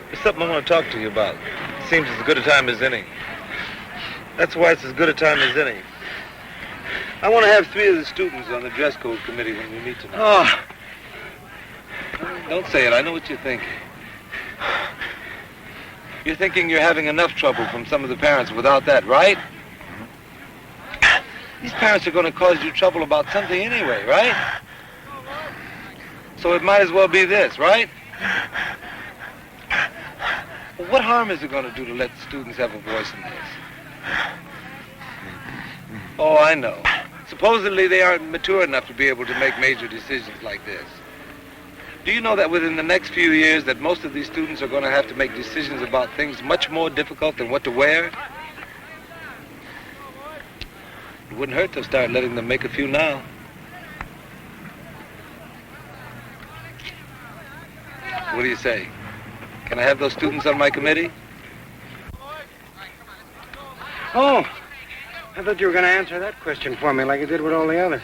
There's something I want to talk to you about. It seems as good a time as any. That's why it's as good a time as any. I want to have 3 of the students on the dress code committee when we meet tonight. Oh. Don't say it. I know what you're thinking. You're thinking you're having enough trouble from some of the parents without that, right? These parents are going to cause you trouble about something anyway, right? So it might as well be this, right? Well, what harm is it going to do to let students have a voice in this? Oh, I know. Supposedly they aren't mature enough to be able to make major decisions like this. Do you know that within the next few years that most of these students are going to have to make decisions about things much more difficult than what to wear? It wouldn't hurt to start letting them make a few now. What do you say? Can I have those students on my committee? Oh, I thought you were going to answer that question for me like you did with all the others.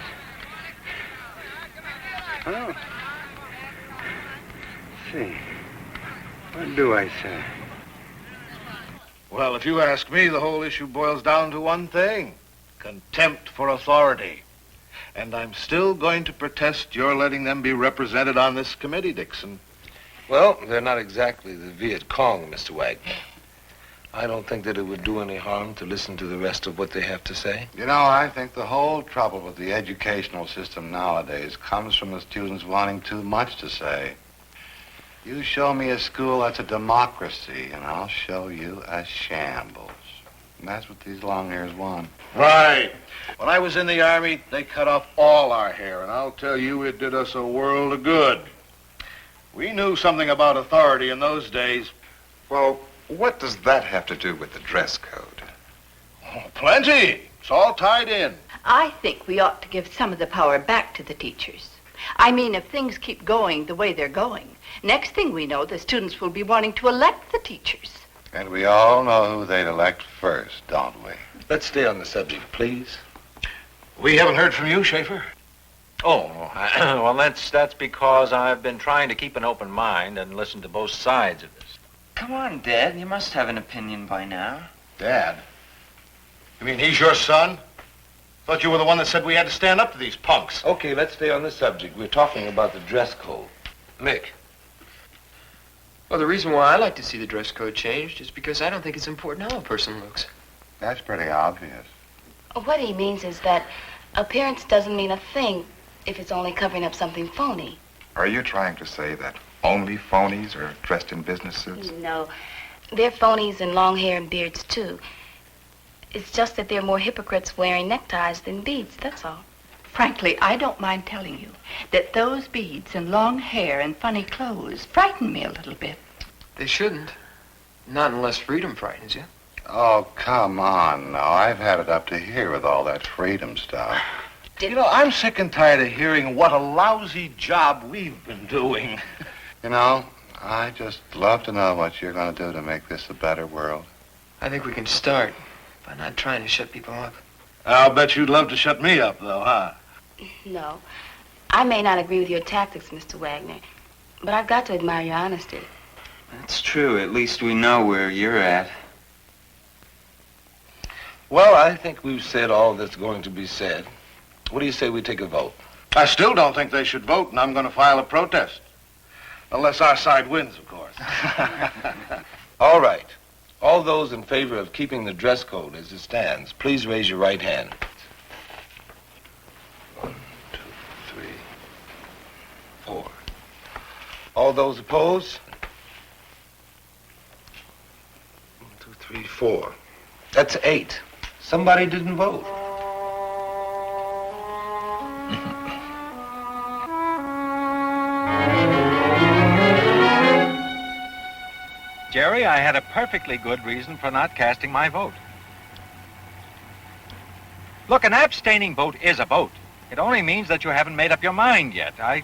Oh. Let's see. What do I say? Well, if you ask me, the whole issue boils down to one thing: contempt for authority. And I'm still going to protest your letting them be represented on this committee, Dixon. Well, they're not exactly the Viet Cong, Mr. Wagner. I don't think that it would do any harm to listen to the rest of what they have to say. You know, I think the whole trouble with the educational system nowadays comes from the students wanting too much to say. You show me a school that's a democracy, and I'll show you a shambles. And that's what these long hairs want. Right. When I was in the Army, they cut off all our hair, and I'll tell you, it did us a world of good. We knew something about authority in those days. Well, what does that have to do with the dress code? Oh, plenty. It's all tied in. I think we ought to give some of the power back to the teachers. I mean, if things keep going the way they're going, next thing we know, the students will be wanting to elect the teachers. And we all know who they'd elect first, don't we? Let's stay on the subject, please. We haven't heard from you, Schaefer. Oh, well, that's because I've been trying to keep an open mind and listen to both sides of this. Come on, Dad. You must have an opinion by now. Dad? You mean he's your son? Thought you were the one that said we had to stand up to these punks. Okay, let's stay on the subject. We're talking about the dress code. Mick. Well, the reason why I like to see the dress code changed is because I don't think it's important how a person looks. That's pretty obvious. What he means is that appearance doesn't mean a thing if it's only covering up something phony. Are you trying to say that only phonies are dressed in business suits? No, they're phonies in long hair and beards, too. It's just that there are more hypocrites wearing neckties than beads, that's all. Frankly, I don't mind telling you that those beads and long hair and funny clothes frighten me a little bit. They shouldn't. Not unless freedom frightens you. Oh, come on now. I've had it up to here with all that freedom stuff. You know, I'm sick and tired of hearing what a lousy job we've been doing. You know, I just love to know what you're going to do to make this a better world. I think we can start by not trying to shut people up. I'll bet you'd love to shut me up, though, huh? No, I may not agree with your tactics, Mr. Wagner, but I've got to admire your honesty. That's true. At least we know where you're at. Well, I think we've said all that's going to be said. What do you say we take a vote? I still don't think they should vote, and I'm going to file a protest. Unless our side wins, of course. All right. All those in favor of keeping the dress code as it stands, please raise your right hand. 1, 2, 3, 4. All those opposed? 1, 2, 3, 4. That's 8. Somebody didn't vote. Jerry, I had a perfectly good reason for not casting my vote. Look, an abstaining vote is a vote. It only means that you haven't made up your mind yet. I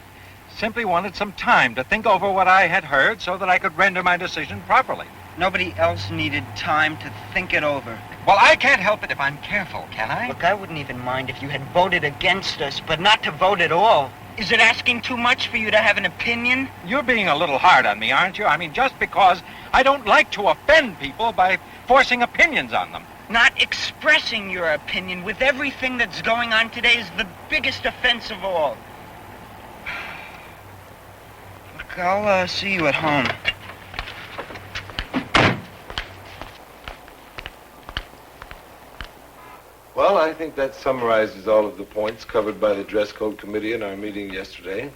simply wanted some time to think over what I had heard so that I could render my decision properly. Nobody else needed time to think it over. Well, I can't help it if I'm careful, can I? Look, I wouldn't even mind if you had voted against us, but not to vote at all. Is it asking too much for you to have an opinion? You're being a little hard on me, aren't you? I mean, just because I don't like to offend people by forcing opinions on them. Not expressing your opinion with everything that's going on today is the biggest offense of all. Look, I'll see you at home. Well, Well, I think that summarizes all of the points covered by the Dress Code Committee in our meeting yesterday.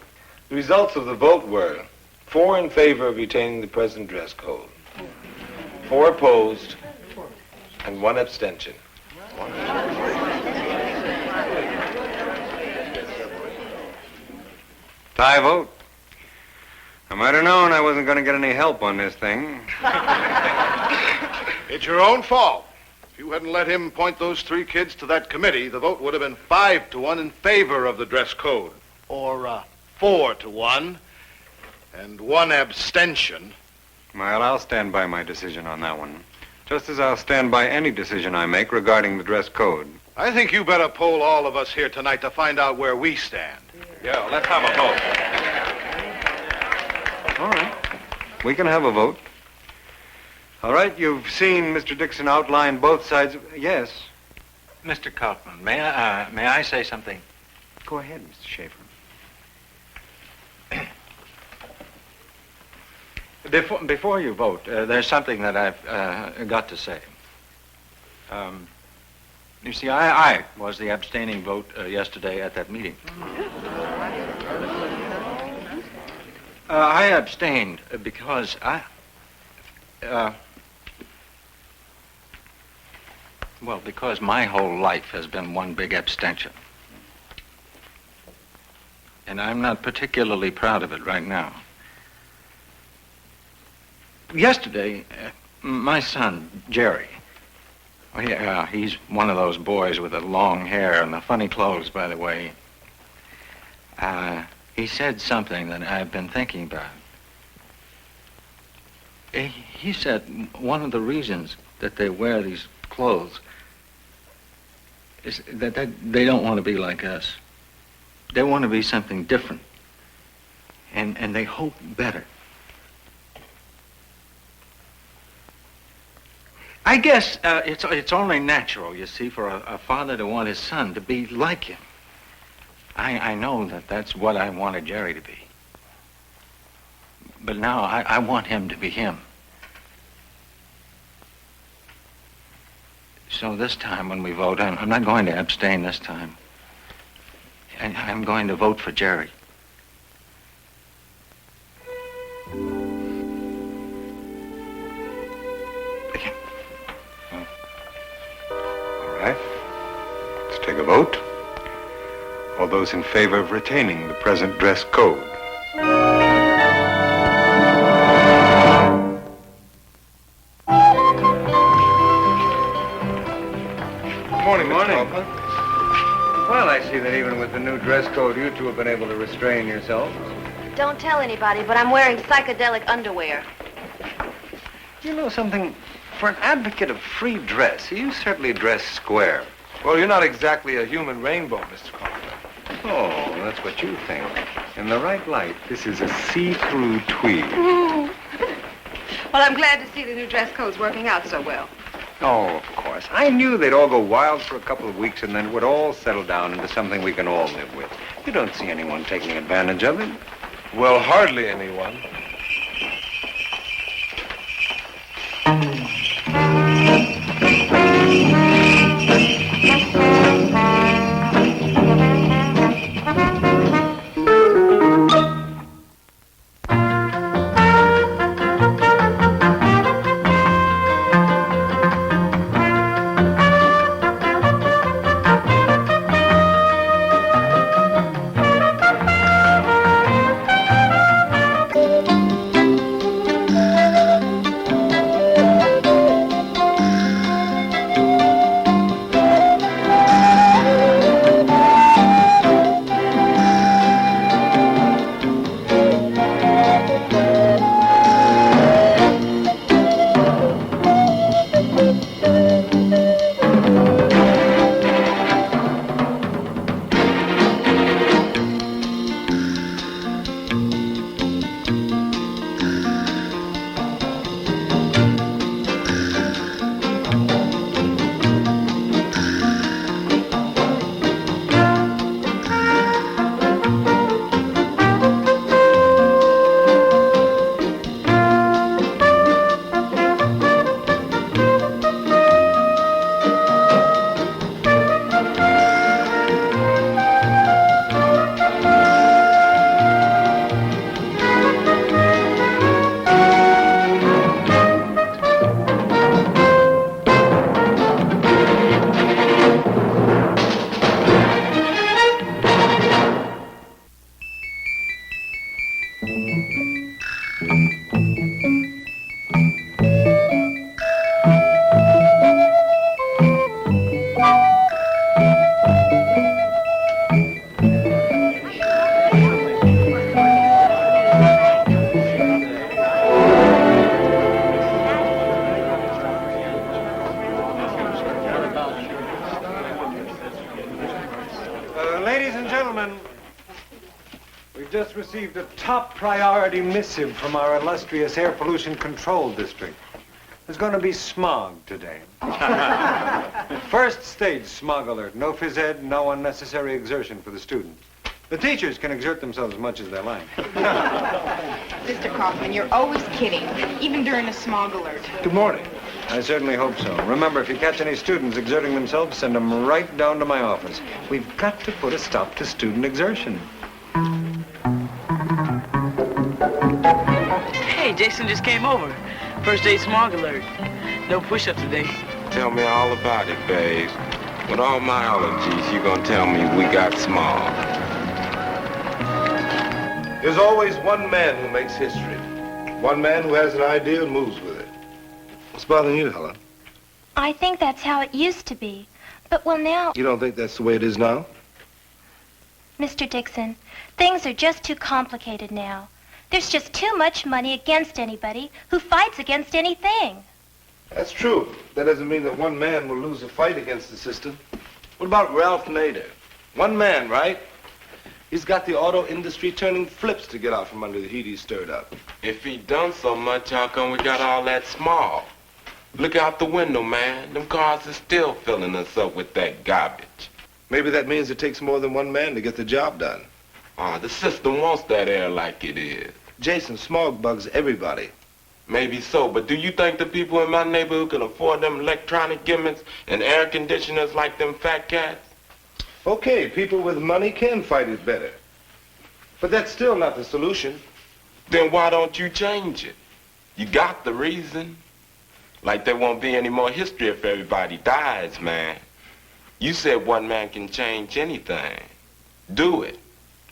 The results of the vote were 4 in favor of retaining the present dress code, 4 opposed, and 1 abstention. Tie vote. I might have known I wasn't going to get any help on this thing. It's your own fault. If you hadn't let him point those 3 kids to that committee, the vote would have been 5-1 in favor of the dress code. Or 4-1. And 1 abstention. Well, I'll stand by my decision on that one. Just as I'll stand by any decision I make regarding the dress code. I think you better poll all of us here tonight to find out where we stand. Yeah, let's have a vote. All right. We can have a vote. All right, you've seen Mr. Dixon outline both sides. Yes. Mr. Kaufman, may I say something? Go ahead, Mr. Schaefer. Before you vote, there's something that I've got to say. You see, I was the abstaining vote yesterday at that meeting. I abstained because because my whole life has been one big abstention. And I'm not particularly proud of it right now. Yesterday, my son, Jerry, he's one of those boys with the long hair and the funny clothes, by the way. He said something that I've been thinking about. He said one of the reasons that they wear these clothes is that they don't want to be like us. They want to be something different. And they hope better. I guess it's only natural, you see, for a father to want his son to be like him. I know that that's what I wanted Jerry to be. But now I want him to be him. So this time when we vote, I'm not going to abstain this time. And I'm going to vote for Jerry. All right. Let's take a vote. All those in favor of retaining the present dress code. Morning, morning. Well, I see that even with the new dress code, you two have been able to restrain yourselves. Don't tell anybody, but I'm wearing psychedelic underwear. You know something? For an advocate of free dress, you certainly dress square. Well, you're not exactly a human rainbow, Mr. Kaufman. Oh, that's what you think. In the right light, this is a see-through tweed. Well, I'm glad to see the new dress code's working out so well. Oh, of course. I knew they'd all go wild for a couple of weeks and then it would all settle down into something we can all live with. You don't see anyone taking advantage of it. Well, hardly anyone. just received a top priority missive from our illustrious Air Pollution Control District. There's going to be smog today. First stage smog alert. No phys ed, no unnecessary exertion for the students. The teachers can exert themselves as much as they like. Mr. Kaufman, you're always kidding, even during a smog alert. Good morning. I certainly hope so. Remember, if you catch any students exerting themselves, send them right down to my office. We've got to put a stop to student exertion. Hey, Jason just came over. First day smog alert. No push-up today. Tell me all about it, babes. With all my allergies, you gonna tell me we got smog. There's always one man who makes history. One man who has an idea and moves with it. What's bothering you, Helen? I think that's how it used to be. But, well, now... You don't think that's the way it is now? Mr. Dixon, things are just too complicated now. There's just too much money against anybody who fights against anything. That's true. That doesn't mean that one man will lose a fight against the system. What about Ralph Nader? One man, right? He's got the auto industry turning flips to get out from under the heat he stirred up. If he done so much, how come we got all that smog? Look out the window, man. Them cars are still filling us up with that garbage. Maybe that means it takes more than one man to get the job done. The system wants that air like it is. Jason, smog bugs everybody. Maybe so, but do you think the people in my neighborhood can afford them electronic gimmicks and air conditioners like them fat cats? Okay, people with money can fight it better. But that's still not the solution. Then why don't you change it? You got the reason. Like there won't be any more history if everybody dies, man. You said one man can change anything. Do it.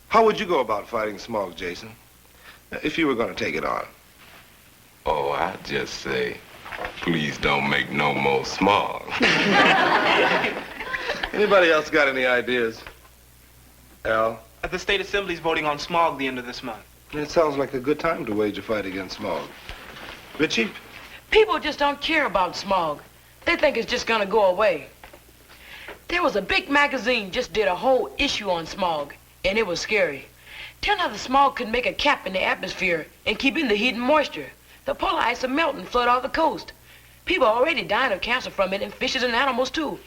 How would you go about fighting smog, Jason? If you were going to take it on. Oh, I'd just say, please don't make no more smog. Anybody else got any ideas? Al? The state assembly's voting on smog the end of this month. It sounds like a good time to wage a fight against smog. Richie? People just don't care about smog. They think it's just gonna go away. There was a big magazine just did a whole issue on smog, and it was scary. Tell how the smog could make a cap in the atmosphere and keep in the heat and moisture. The polar ice will melt and flood off the coast. People are already dying of cancer from it, and fishes and animals too.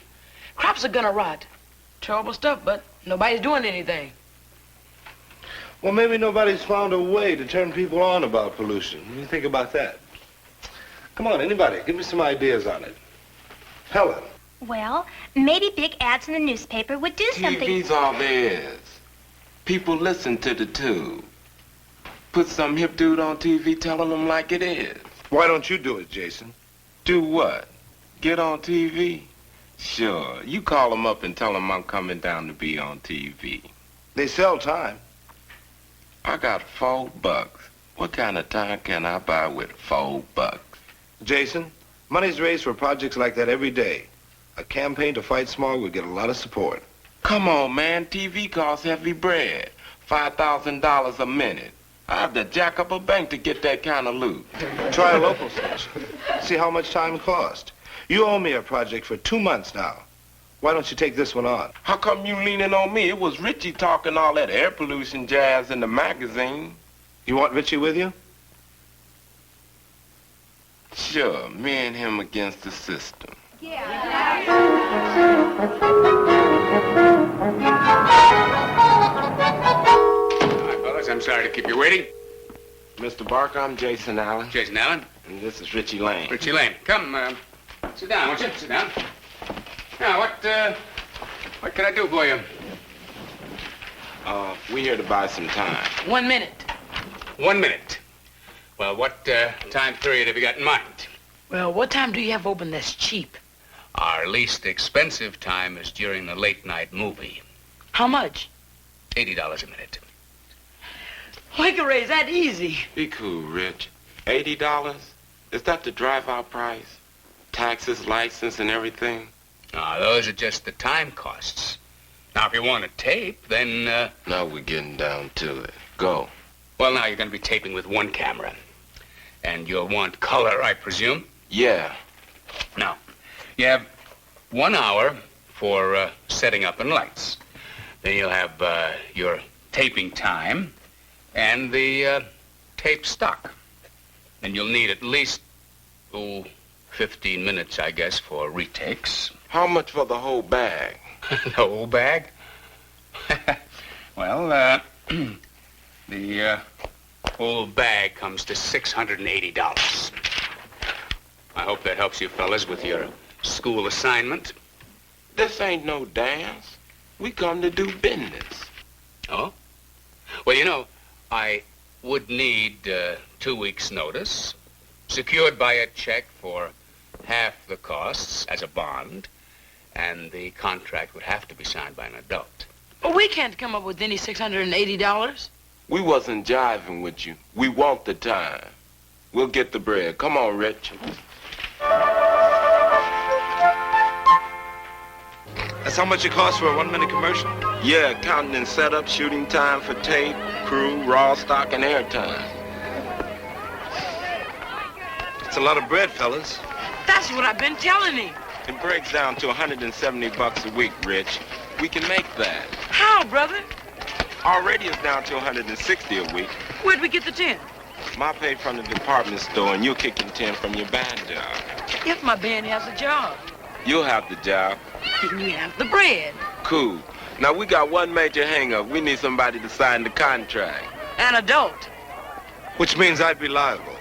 Crops are gonna rot. Terrible stuff, but nobody's doing anything. Well, maybe nobody's found a way to turn people on about pollution. What do you think about that? Come on, anybody, give me some ideas on it. Helen. Well, maybe big ads in the newspaper would do something. TV's all there is. People listen to the tube. Put some hip dude on TV telling them like it is. Why don't you do it, Jason? Do what? Get on TV? Sure. You call them up and tell them I'm coming down to be on TV. They sell time. I got $4. What kind of time can I buy with $4? Jason, money's raised for projects like that every day. A campaign to fight smog would get a lot of support. Come on, man. TV costs heavy bread. $5,000 a minute. I have to jack up a bank to get that kind of loot. Try a local station. See how much time costs. You owe me a project for 2 months now. Why don't you take this one on? How come you leaning on me? It was Richie talking all that air pollution jazz in the magazine. You want Richie with you? Sure, me and him against the system. Hi, fellas. I'm sorry to keep you waiting. Mr. Barker, I'm Jason Allen. Jason Allen. And this is Richie Lane. Richie Lane. Come, sit down, won't you? Sit down. Now, what can I do for you? We here to buy some time. 1 minute. 1 minute. Well, what time period have you got in mind? Well, what time do you have open that's cheap? Our least expensive time is during the late night movie. How much? $80 a minute. We can raise that easy. Be cool, Rich. $80? Is that the drive-out price? Taxes, license, and everything? Now, those are just the time costs. Now, if you want a tape, then... Now we're getting down to it. Go. Well, now you're going to be taping with one camera. And you'll want color, I presume? Yeah. Now, you have 1 hour for setting up and lights. Then you'll have your taping time. and the tape stock. And you'll need at least, 15 minutes, I guess, for retakes. How much for the whole bag? The whole bag? Well, the whole bag comes to $680. I hope that helps you fellas with your school assignment. This ain't no dance. We come to do business. Oh? Well, I would need 2 weeks' notice, secured by a check for half the costs as a bond, and the contract would have to be signed by an adult. But we can't come up with any $680. We wasn't jiving with you. We want the time. We'll get the bread. Come on, Rich. That's how much it costs for a 1-minute commercial? Yeah, counting in setup, shooting time for tape, crew, raw stock, and airtime. It's a lot of bread, fellas. That's what I've been telling him. It breaks down to $170 a week, Rich. We can make that. How, brother? Already it's down to $160 a week. Where'd we get the 10? My pay from the department store, and you're kicking 10 from your band job. If my band has a job, You'll have the job. then we have the bread. Cool. Now, we got one major hang-up. We need somebody to sign the contract. An adult. Which means I'd be liable.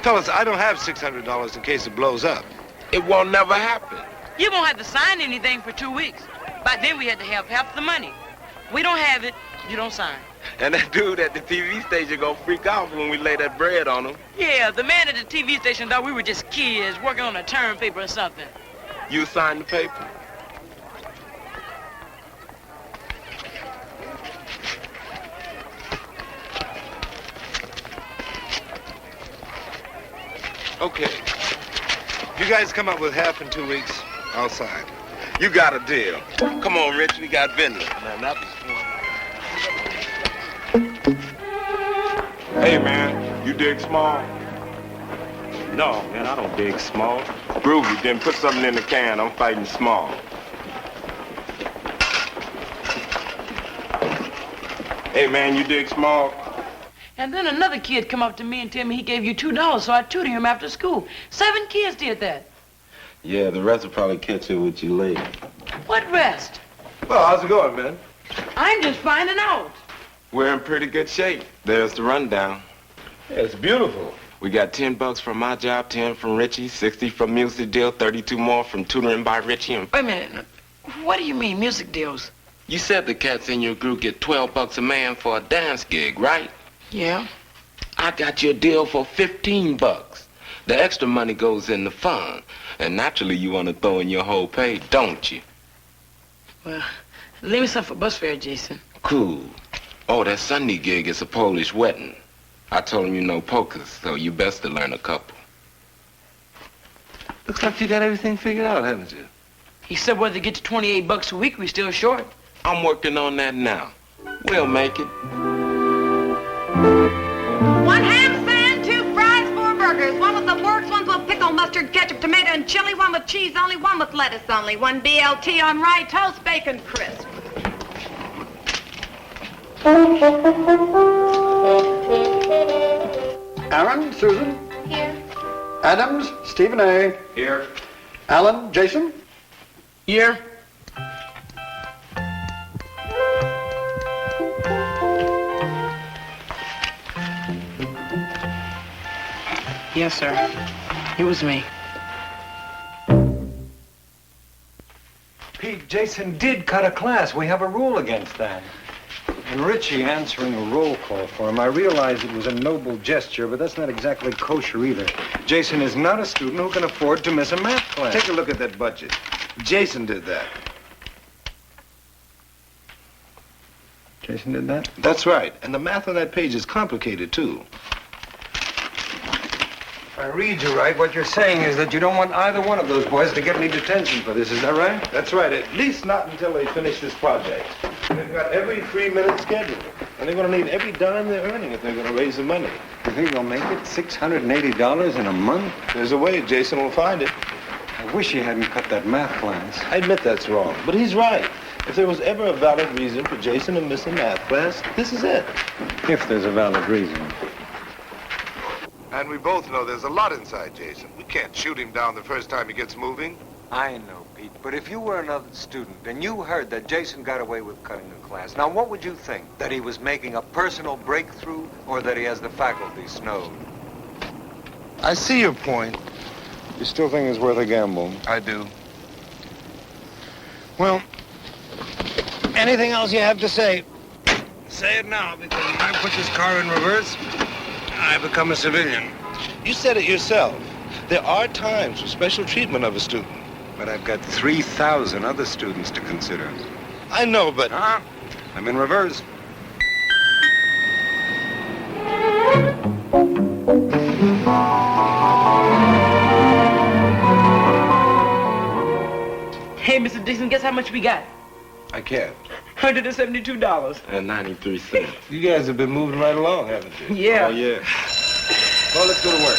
Fellas, I don't have $600 in case it blows up. It won't never happen. You won't have to sign anything for 2 weeks. By then we had to have half the money. We don't have it, you don't sign. And that dude at the TV station gonna freak out when we lay that bread on him. Yeah, the man at the TV station thought we were just kids working on a term paper or something. You sign the paper? Okay. If you guys come up with half in 2 weeks, I'll sign. You got a deal. Come on, Rich, we got business. Man, that was fun. Hey, man, you dig small? No, man, I don't dig small. Groovy, then put something in the can. I'm fighting small. Hey, man, you dig small? And then another kid come up to me and tell me he gave you $2, so I tutored him after school. 7 kids did that. Yeah, the rest will probably catch up with you later. What rest? Well, how's it going, man? I'm just finding out. We're in pretty good shape. There's the rundown. Yeah, it's beautiful. We got $10 from my job, 10 from Richie, 60 from music deal, 32 more from tutoring by Richie. And Wait a minute. What do you mean, music deals? you said the cats in your group get $12 a man for a dance gig, right? Yeah. I got you a deal for $15. The extra money goes in the fund. And naturally you want to throw in your whole pay, don't you? Well, leave me some for bus fare, Jason. Cool. Oh, that Sunday gig is a Polish wedding. I told him you know polkas, so you best to learn a couple. Looks like you got everything figured out, haven't you? He said whether to get to $28 a week, we still short. I'm working on that now. We'll make it. 1 ham sand, 2 fries, 4 burgers. 1 with the works, 1 with pickle, mustard, ketchup, tomato, and chili. 1 with cheese only, 1 with lettuce only. 1 BLT on rye toast, bacon crisp. Aaron, Susan? Here. Adams, Stephen A. Here. Alan, Jason? Here. Yes, sir. It was me. Pete, Jason did cut a class. We have a rule against that. And Richie answering a roll call for him, I realize it was a noble gesture, but that's not exactly kosher either. Jason is not a student who can afford to miss a math class. Take a look at that budget. Jason did that. Jason did that? That's right. And the math on that page is complicated, too. If I read you right, what you're saying is that you don't want either one of those boys to get any detention for this. Is that right? That's right. At least not until they finish this project. They've got every 3-minute schedule. And they're going to need every dime they're earning if they're going to raise the money. You think they'll make it? $680 in a month? There's a way. Jason will find it. I wish he hadn't cut that math class. I admit that's wrong, but he's right. If there was ever a valid reason for Jason to miss a math class, this is it. If there's a valid reason. And we both know there's a lot inside Jason. We can't shoot him down the first time he gets moving. I know, Pete, but if you were another student and you heard that Jason got away with cutting a class, now what would you think? That he was making a personal breakthrough or that he has the faculty snowed? I see your point. You still think it's worth a gamble? I do. Well, anything else you have to say? Say it now, because when I put this car in reverse, I become a civilian. You said it yourself. There are times for special treatment of a student. But I've got 3,000 other students to consider. I know, but... I'm in reverse. Hey, Mr. Dixon, guess how much we got? I can't. $172. And 93 cents. You guys have been moving right along, haven't you? Yeah. Oh, yeah. Well, let's go to work.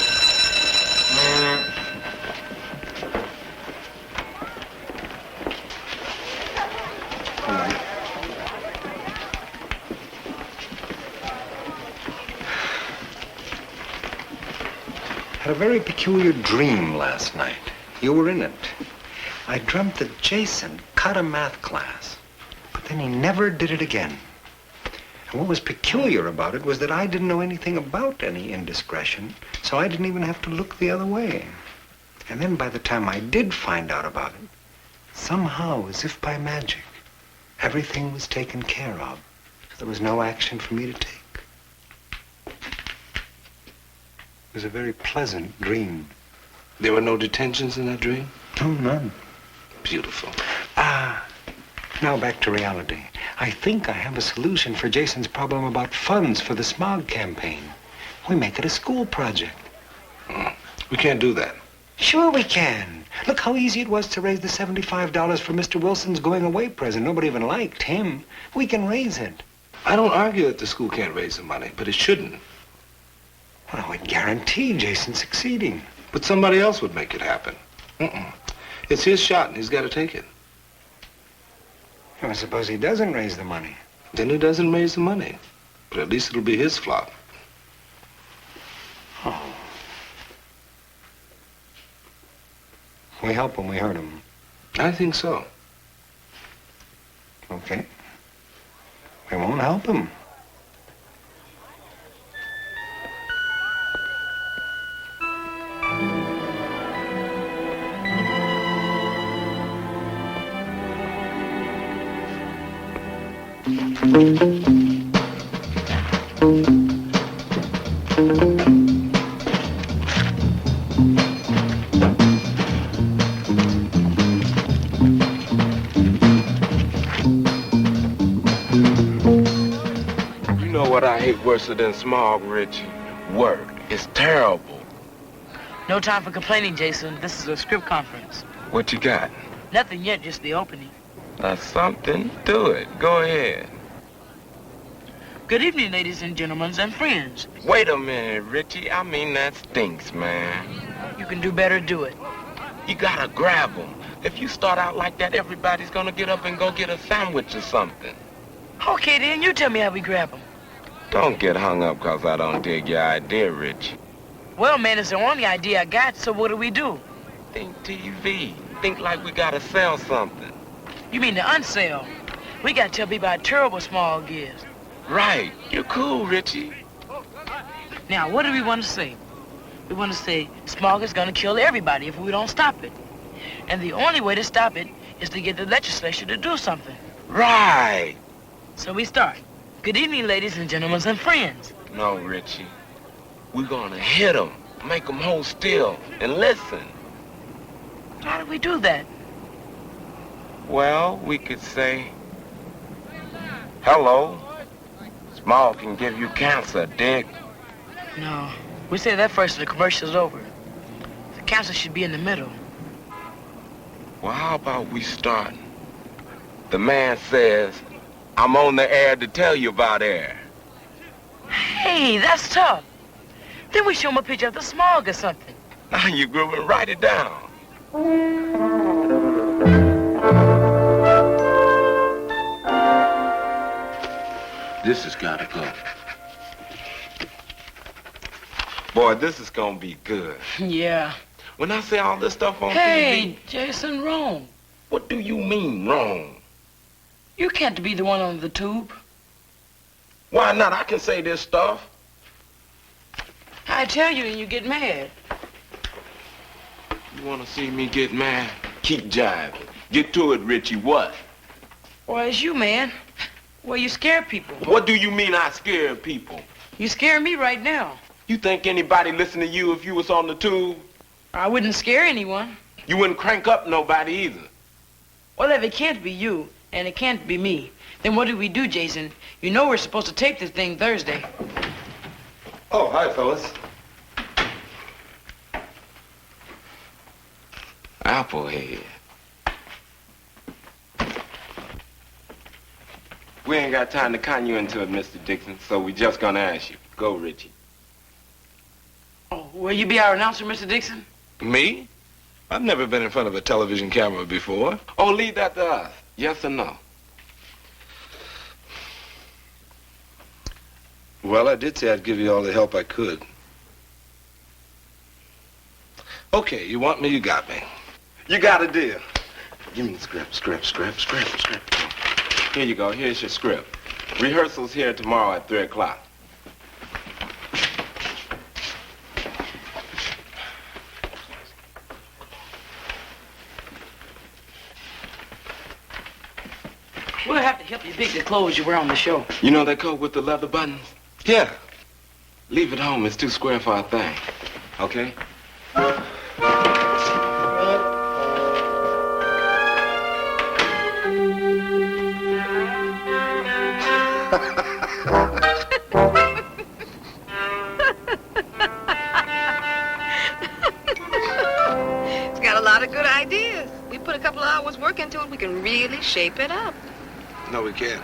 Had a very peculiar dream last night. You were in it. I dreamt that Jason cut a math class, but then he never did it again. And what was peculiar about it was that I didn't know anything about any indiscretion, so I didn't even have to look the other way. And then by the time I did find out about it, somehow, as if by magic, everything was taken care of. There was no action for me to take. It was a very pleasant dream. There were no detentions in that dream? No, none. Beautiful. Now back to reality. I think I have a solution for Jason's problem about funds for the smog campaign. We make it a school project. We can't do that. Sure we can. Look how easy it was to raise the $75 for Mr. Wilson's going away present. Nobody even liked him. We can raise it. I don't argue that the school can't raise the money, but it shouldn't. Well, I'd guarantee Jason succeeding. But somebody else would make it happen. It's his shot, and he's got to take it. Well, suppose he doesn't raise the money. Then he doesn't raise the money. But at least it'll be his flop. Oh. We help him, we hurt him. I think so. Okay. We won't help him. You know what I hate worse than smog, Richie? Work. It's terrible. No time for complaining, Jason. This is a script conference. What you got? Nothing yet, just the opening. That's something. Do it. Go ahead. Good evening, ladies and gentlemen and friends. Wait a minute, Richie. I mean, that stinks, man. You can do better, do it. You gotta grab them. If you start out like that, everybody's gonna get up and go get a sandwich or something. Okay, then, you tell me how we grab them. Don't get hung up because I don't dig your idea, Richie. Well, man, it's the only idea I got, so what do? Think TV. Think like we gotta sell something. You mean the unsell? We gotta tell people how terrible smog is. Right. You're cool, Richie. Now, what do we want to say? We want to say smog is gonna kill everybody if we don't stop it. And the only way to stop it is to get the legislature to do something. Right. So we start. Good evening, ladies and gentlemen and friends. No, Richie. We're gonna hit them, make them hold still, and listen. How do we do that? Well, we could say, hello. Smog can give you cancer, dig? No. We say that first and the commercial's over. The cancer should be in the middle. Well, how about we start? The man says, I'm on the air to tell you about air. Hey, that's tough. Then we show him a picture of the smog or something. Now you're grooving. Write it down. This has got to go. Boy, this is gonna be good. Yeah. When I say all this stuff on Hey, TV... Jason, wrong. What do you mean, wrong? You can't be the one on the tube. Why not? I can say this stuff. I tell you and you get mad. You want to see me get mad? Keep jiving. Get to it, Richie. What? Well, it's you, man. Well, you scare people. What do you mean I scare people? You scare me right now. You think anybody listen to you if you was on the tube? I wouldn't scare anyone. You wouldn't crank up nobody either. Well, if it can't be you, and it can't be me, then what do we do, Jason? You know we're supposed to tape this thing Thursday. Oh, hi, fellas. Applehead. We ain't got time to con you into it, Mr. Dixon, so we just gonna ask you. Go, Richie. Oh, will you be our announcer, Mr. Dixon? Me? I've never been in front of a television camera before. Oh, leave that to us. Yes or no? Well, I did say I'd give you all the help I could. Okay, you want me, you got me. You got a deal. Give me the script. Here you go. Here's your script. Rehearsal's here tomorrow at 3 o'clock. We'll have to help you pick the clothes you wear on the show. You know that coat with the leather buttons? Yeah. Leave it home. It's too square for our thing. Okay? It's got a lot of good ideas. We put a couple of hours work into it, we can really shape it up. No, we can't.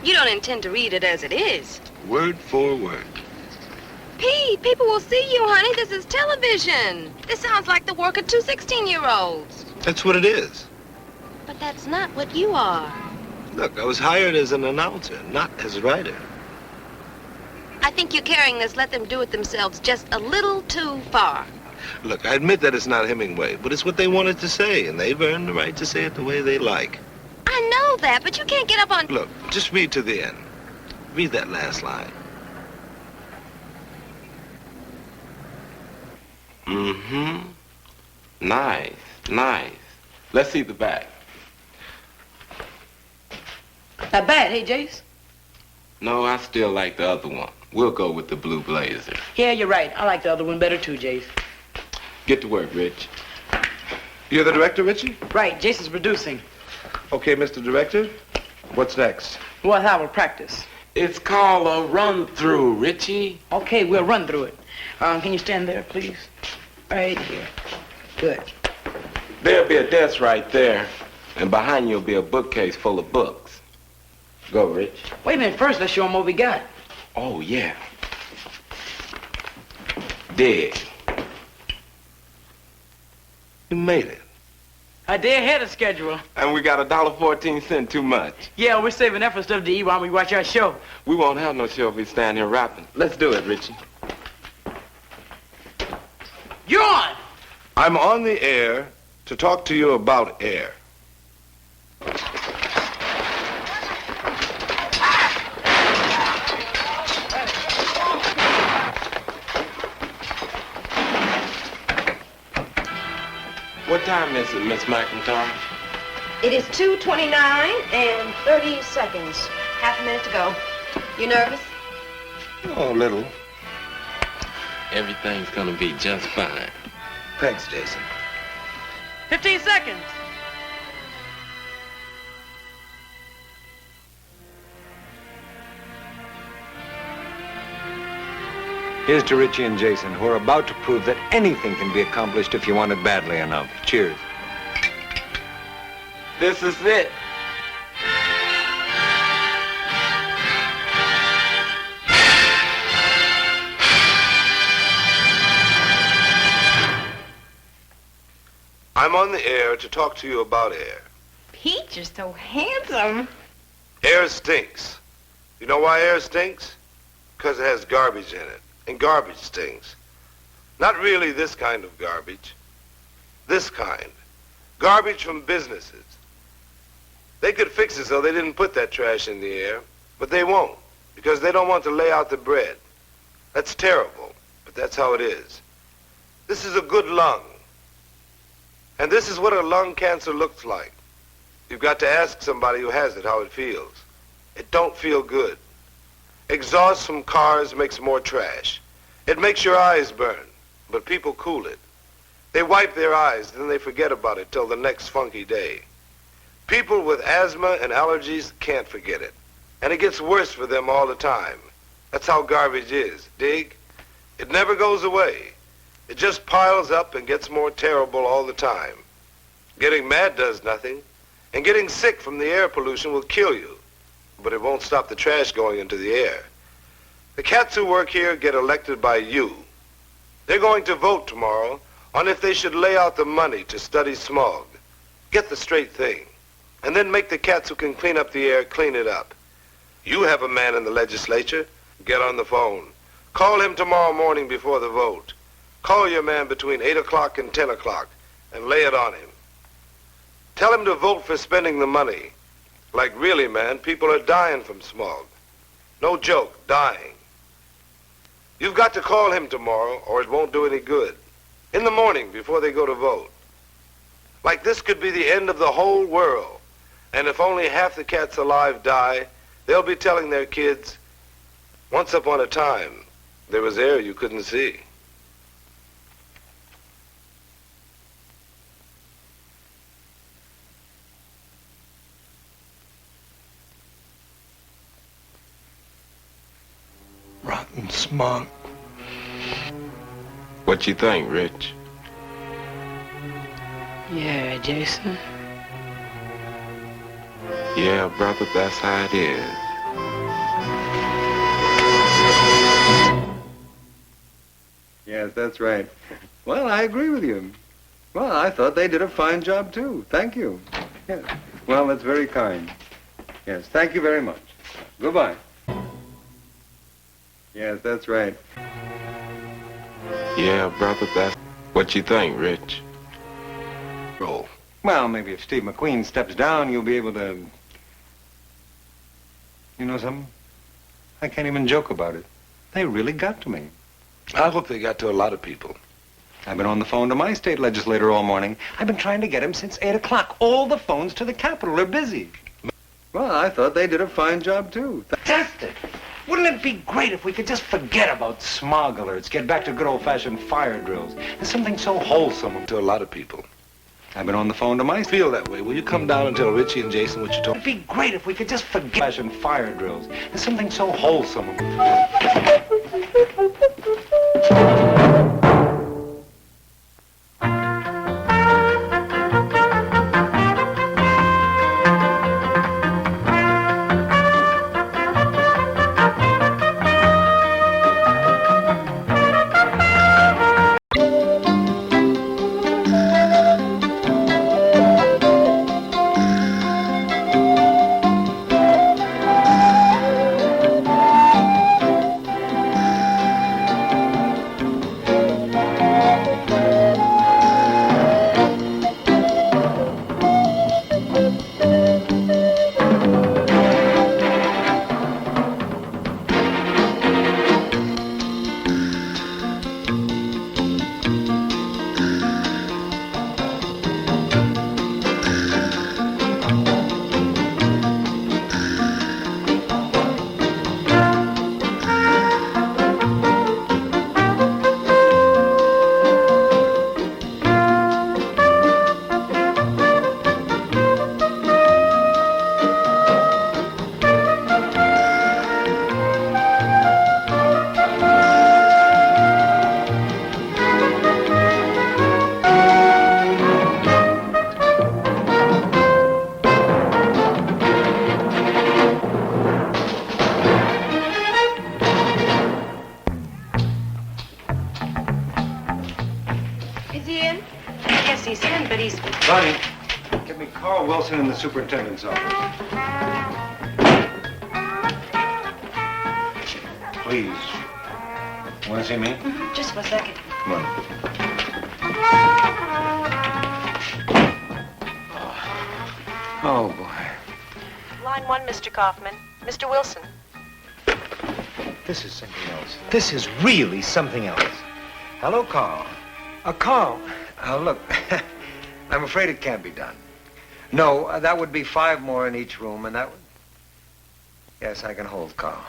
You don't intend to read it as it is. Word for word. Pete, people will see you, honey. This is television. This sounds like the work of two 16-year-olds. That's what it is. But that's not what you are. Look, I was hired as an announcer, not as a writer. I think you're carrying this let them do it themselves just a little too far. Look, I admit that it's not Hemingway, but it's what they wanted to say, and they've earned the right to say it the way they like. I know that, but you can't get up on... Look, just read to the end. Read that last line. Mm-hmm. Nice. Let's see the back. Not bad, hey, Jace? No, I still like the other one. We'll go with the blue blazer. Yeah, you're right. I like the other one better too, Jace. Get to work, Rich. You're the director, Richie? Right, Jason's producing. Okay, Mr. Director. What's next? We'll have a practice. It's called a run-through, Richie. Okay, we'll run through it. Can you stand there, please? Right here. Good. There'll be a desk right there, and behind you'll be a bookcase full of books. Go, Rich. Wait a minute. First, let's show them what we got. Oh, yeah. Dig. You made it. A day ahead of schedule. And we got $1.14 too much. Yeah, we're saving that for stuff to eat while we watch our show. We won't have no show if we stand here rapping. Let's do it, Richie. You're on! I'm on the air to talk to you about air. What time is it, Miss McIntyre? It is 2:29 and 30 seconds. Half a minute to go. You nervous? Oh, a little. Everything's gonna be just fine. Thanks, Jason. 15 seconds. Here's to Richie and Jason, who are about to prove that anything can be accomplished if you want it badly enough. Cheers. This is it. I'm on the air to talk to you about air. Pete, you're so handsome. Air stinks. You know why air stinks? Because it has garbage in it. And garbage stinks. Not really this kind of garbage. This kind. Garbage from businesses. They could fix it so they didn't put that trash in the air, but they won't, because they don't want to lay out the bread. That's terrible, but that's how it is. This is a good lung. And this is what a lung cancer looks like. You've got to ask somebody who has it how it feels. It don't feel good. Exhaust from cars makes more trash. It makes your eyes burn, but people cool it. They wipe their eyes, then they forget about it till the next funky day. People with asthma and allergies can't forget it. And it gets worse for them all the time. That's how garbage is, dig? It never goes away. It just piles up and gets more terrible all the time. Getting mad does nothing. And getting sick from the air pollution will kill you. But it won't stop the trash going into the air. The cats who work here get elected by you. They're going to vote tomorrow on if they should lay out the money to study smog. Get the straight thing. And then make the cats who can clean up the air clean it up. You have a man in the legislature. Get on the phone. Call him tomorrow morning before the vote. Call your man between 8 o'clock and 10 o'clock and lay it on him. Tell him to vote for spending the money. Like really, man, people are dying from smog. No joke, dying. You've got to call him tomorrow or it won't do any good. In the morning before they go to vote. Like this could be the end of the whole world. And if only half the cats alive die, they'll be telling their kids, once upon a time, there was air you couldn't see. Rotten smog. What you think, Rich? Yeah, Jason. Yeah, brother, that's how it is. Yes, that's right. Well, I agree with you. Well, I thought they did a fine job, too. Thank you. Yes. Well, that's very kind. Yes, thank you very much. Goodbye. Yes, that's right. Yeah, brother, that's... What you think, Rich? Oh. Well, maybe if Steve McQueen steps down, you'll be able to... You know something? I can't even joke about it. They really got to me. I hope they got to a lot of people. I've been on the phone to my state legislator all morning. I've been trying to get him since 8 o'clock. All the phones to the Capitol are busy. Well, I thought they did a fine job, too. Fantastic! Wouldn't it be great if we could just forget about smog alerts, get back to good old-fashioned fire drills? There's something so wholesome. To a lot of people. I've been on the phone to my... Feel that way. Will you come down and tell Richie and Jason what you told me? It'd be great if we could just forget old-fashioned fire drills. There's something so wholesome. Sonny, get me Carl Wilson in the superintendent's office. Please. Want to see me? Just for a second. Come on. Oh, boy. Line 1, Mr. Kaufman. Mr. Wilson. This is something else. This is really something else. Hello, Carl. Carl. Look, I'm afraid it can't be done. No, that would be 5 more in each room, and that would... Yes, I can hold Carl.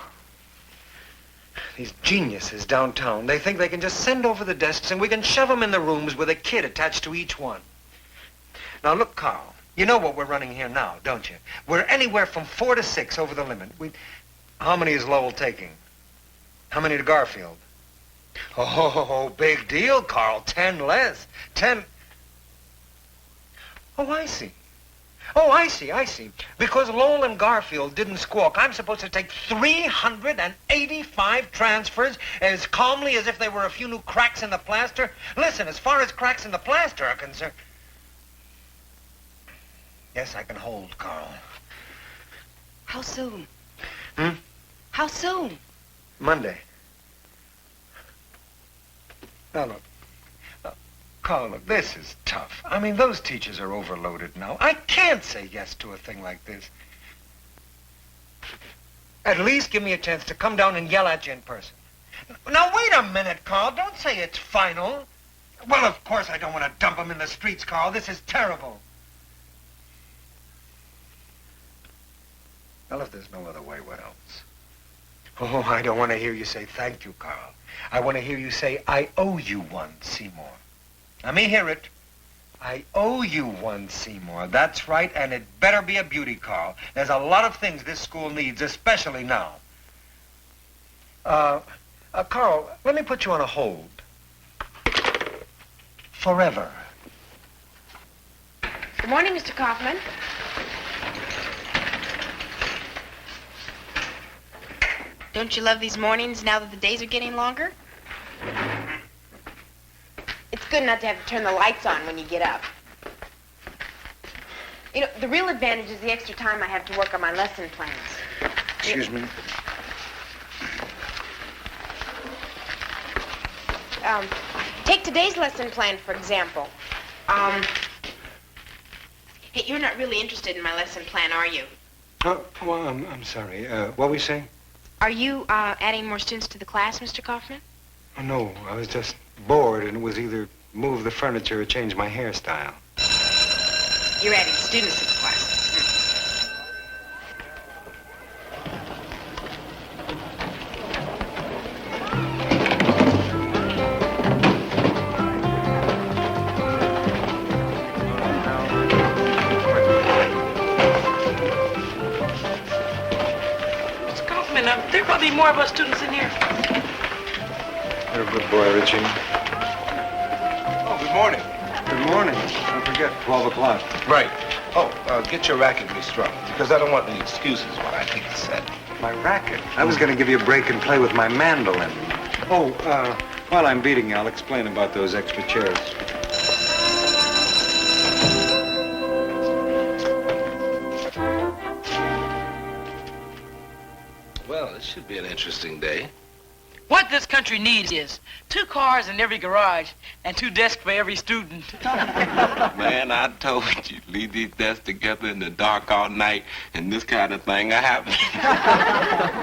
These geniuses downtown, they think they can just send over the desks and we can shove them in the rooms with a kid attached to each one. Now, look, Carl, you know what we're running here now, don't you? We're anywhere from 4 to 6 over the limit. How many is Lowell taking? How many to Garfield? Oh, big deal, Carl. 10 less. 10. Oh, I see. Oh, I see. Because Lowell and Garfield didn't squawk, I'm supposed to take 385 transfers as calmly as if they were a few new cracks in the plaster. Listen, as far as cracks in the plaster are concerned... Yes, I can hold, Carl. How soon? Hmm? How soon? Monday. Now, look. Carl, look, this is tough. I mean, those teachers are overloaded now. I can't say yes to a thing like this. At least give me a chance to come down and yell at you in person. Now, wait a minute, Carl. Don't say it's final. Well, of course I don't want to dump them in the streets, Carl. This is terrible. Well, if there's no other way, what else? Oh, I don't want to hear you say thank you, Carl. I want to hear you say, I owe you one, Seymour. Let me hear it. I owe you one, Seymour. That's right, and it better be a beauty, Carl. There's a lot of things this school needs, especially now. Carl, let me put you on a hold. Forever. Good morning, Mr. Kaufman. Don't you love these mornings now that the days are getting longer? It's good not to have to turn the lights on when you get up. You know, the real advantage is the extra time I have to work on my lesson plans. Excuse me. Take today's lesson plan, for example. Hey, you're not really interested in my lesson plan, are you? Oh, well, I'm sorry. What were we saying? Are you adding more students to the class, Mr. Kaufman? Oh, no, I was just bored, and it was either move the furniture or change my hairstyle. You're adding students to the class. Mr. Kaufman, there are probably more of us students in here. You're a good boy, Richie. Oh, good morning. Good morning. Don't forget, 12 o'clock. Right. Oh, get your racket restrung, because I don't want any excuses when I take the set. My racket? I was going to give you a break and play with my mandolin. Oh, while I'm beating you, I'll explain about those extra chairs. Well, this should be an interesting day. What this country needs is 2 cars in every garage and 2 desks for every student. Man, I told you, leave these desks together in the dark all night, and this kind of thing will happen.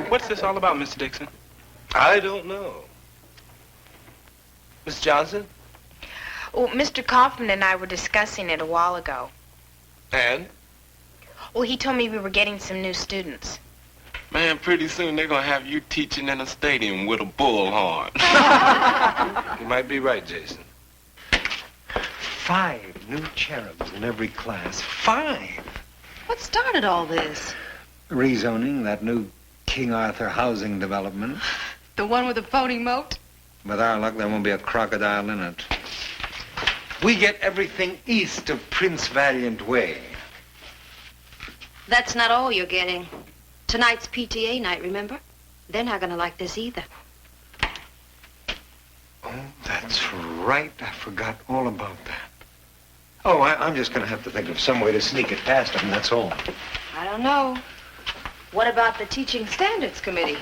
What's this all about, Mr. Dixon? I don't know. Miss Johnson? Well, Mr. Kaufman and I were discussing it a while ago. And? Well, he told me we were getting some new students. Man, pretty soon they're gonna have you teaching in a stadium with a bullhorn. You might be right, Jason. 5 new cherubs in every class. 5! What started all this? Rezoning, that new King Arthur housing development. The one with the phony moat? With our luck, there won't be a crocodile in it. We get everything east of Prince Valiant Way. That's not all you're getting. Tonight's PTA night, remember? They're not gonna like this either. Oh, that's right. I forgot all about that. Oh, I'm just gonna have to think of some way to sneak it past them, that's all. I don't know. What about the Teaching Standards Committee?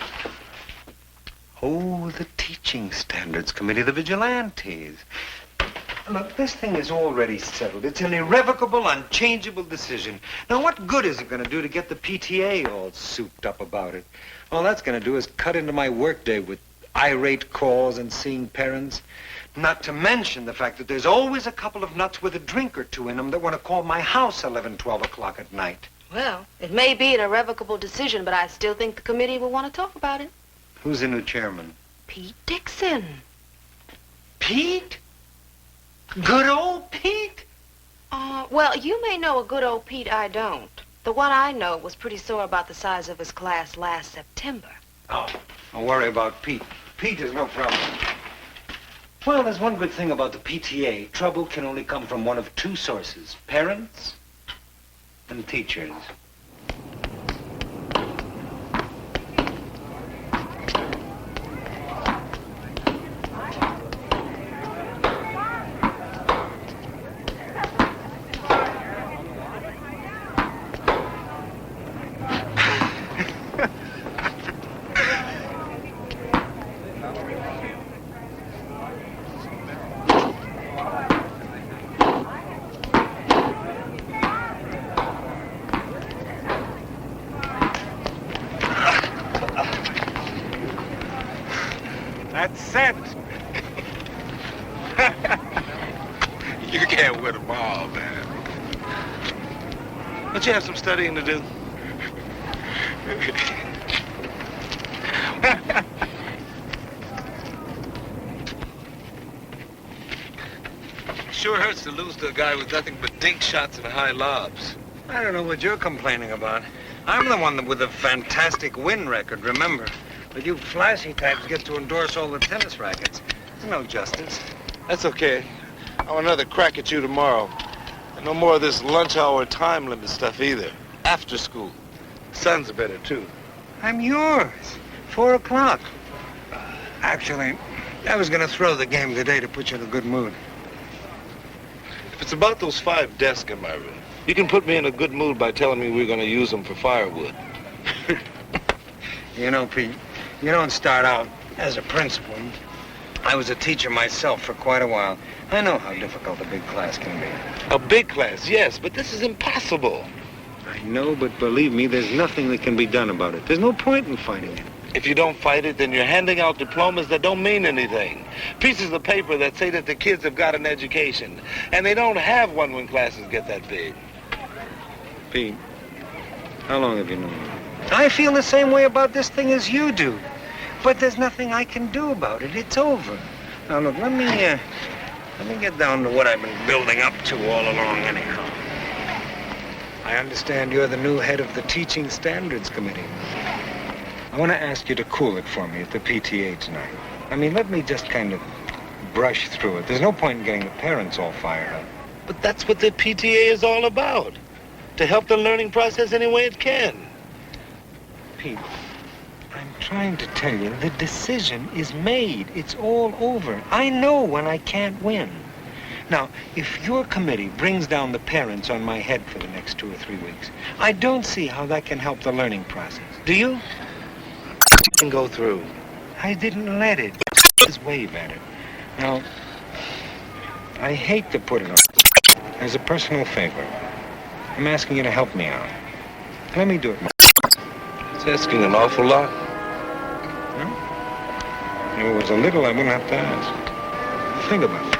Oh, the Teaching Standards Committee, the vigilantes. Look, this thing is already settled. It's an irrevocable, unchangeable decision. Now, what good is it going to do to get the PTA all souped up about it? All that's going to do is cut into my workday with irate calls and seeing parents. Not to mention the fact that there's always a couple of nuts with a drink or two in them that want to call my house 11, 12 o'clock at night. Well, it may be an irrevocable decision, but I still think the committee will want to talk about it. Who's the new chairman? Pete Dixon. Pete? Good old Pete? Well, you may know a good old Pete I don't. The one I know was pretty sore about the size of his class last September. Oh, don't worry about Pete. Pete is no problem. Well, there's one good thing about the PTA. Trouble can only come from one of two sources. Parents and teachers. That's it. You can't win them all, man. Don't you have some studying to do? Sure hurts to lose to a guy with nothing but dink shots and high lobs. I don't know what you're complaining about. I'm the one with a fantastic win record, remember? But you flashy types get to endorse all the tennis rackets. There's no justice. That's okay. I want another crack at you tomorrow. And no more of this lunch hour time limit stuff either. After school. Sons are better, too. I'm yours. 4 o'clock. Actually, I was going to throw the game today to put you in a good mood. If it's about those 5 desks in my room, you can put me in a good mood by telling me we're going to use them for firewood. You know, Pete, you don't start out as a principal. I was a teacher myself for quite a while. I know how difficult a big class can be. A big class, yes, but this is impossible. I know, but believe me, there's nothing that can be done about it. There's no point in fighting it. If you don't fight it, then you're handing out diplomas that don't mean anything. Pieces of paper that say that the kids have got an education. And they don't have one when classes get that big. Pete, how long have you known me? I feel the same way about this thing as you do. But there's nothing I can do about it. It's over. Now, look, let me get down to what I've been building up to all along anyhow. I understand you're the new head of the Teaching Standards Committee. I want to ask you to cool it for me at the PTA tonight. I mean, let me just kind of brush through it. There's no point in getting the parents all fired up. But that's what the PTA is all about. To help the learning process any way it can. Pete, I'm trying to tell you, the decision is made. It's all over. I know when I can't win. Now, if your committee brings down the parents on my head for the next 2 or 3 weeks, I don't see how that can help the learning process. Do you? Can go through. I didn't let it. Just wave at it. Now, I hate to put it on. As a personal favor, I'm asking you to help me out. Let me do it. It's asking an awful lot. If it was a little, I wouldn't have to ask. Think about it.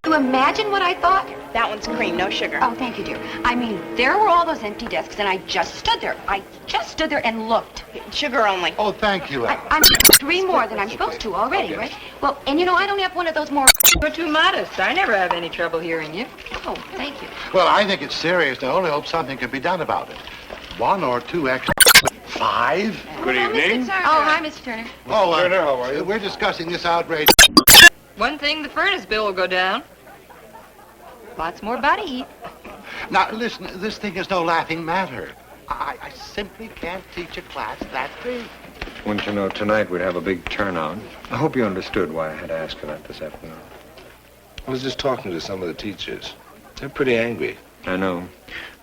You imagine what I thought? That one's cream, no sugar. Oh, thank you, dear. I mean, there were all those empty desks, and I just stood there. I just stood there and looked. Sugar only. Oh, thank you, Al. I'm 3 more than I'm supposed to already, right? Well, and you know, I don't have one of those more... You're too modest. I never have any trouble hearing you. Oh, thank you. Well, I think it's serious. I only hope something can be done about it. 1 or 2 extra... 5? Good evening. Oh, hi, Mr. Turner. Oh, Turner, how are you? We're discussing this outrage. One thing, the furnace bill will go down. Lots more body heat. Now, listen, this thing is no laughing matter. I simply can't teach a class that big. Wouldn't you know, tonight we'd have a big turnout. I hope you understood why I had to ask for that this afternoon. I was just talking to some of the teachers. They're pretty angry. I know.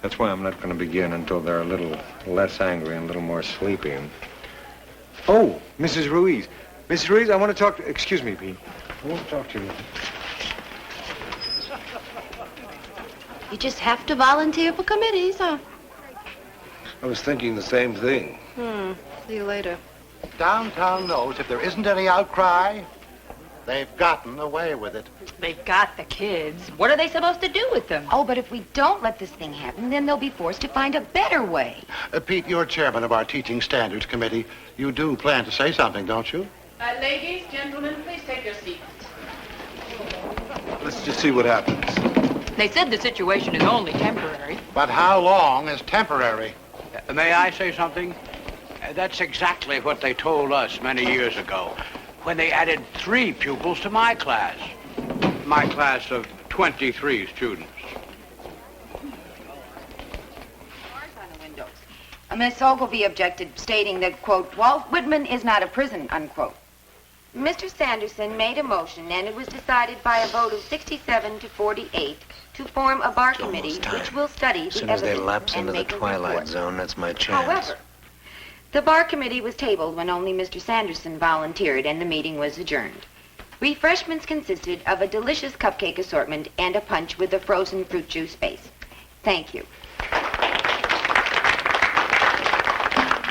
That's why I'm not going to begin until they're a little less angry and a little more sleepy. Oh, Mrs. Ruiz. Mrs. Ruiz, I want to talk to... Excuse me, Pete. I want to talk to you. You just have to volunteer for committees, huh? I was thinking the same thing. See you later. Downtown knows if there isn't any outcry, they've gotten away with it. They've got the kids. What are they supposed to do with them? Oh, but if we don't let this thing happen, then they'll be forced to find a better way. Pete, you're chairman of our Teaching Standards Committee. You do plan to say something, don't you? Ladies, gentlemen, please take your seats. Let's just see what happens. They said the situation is only temporary. But how long is temporary? May I say something? That's exactly what they told us many years ago when they added 3 pupils to my class. My class of 23 students. Miss Ogilvy objected, stating that, quote, Walt Whitman is not a prison, unquote. Mr. Sanderson made a motion, and it was decided by a vote of 67 to 48 to form a bar committee which will study the evidence. As soon as they lapse and into the make a twilight report. zone, that's my chance. However, the bar committee was tabled when only Mr. Sanderson volunteered, and the meeting was adjourned. Refreshments consisted of a delicious cupcake assortment and a punch with a frozen fruit juice base. Thank you.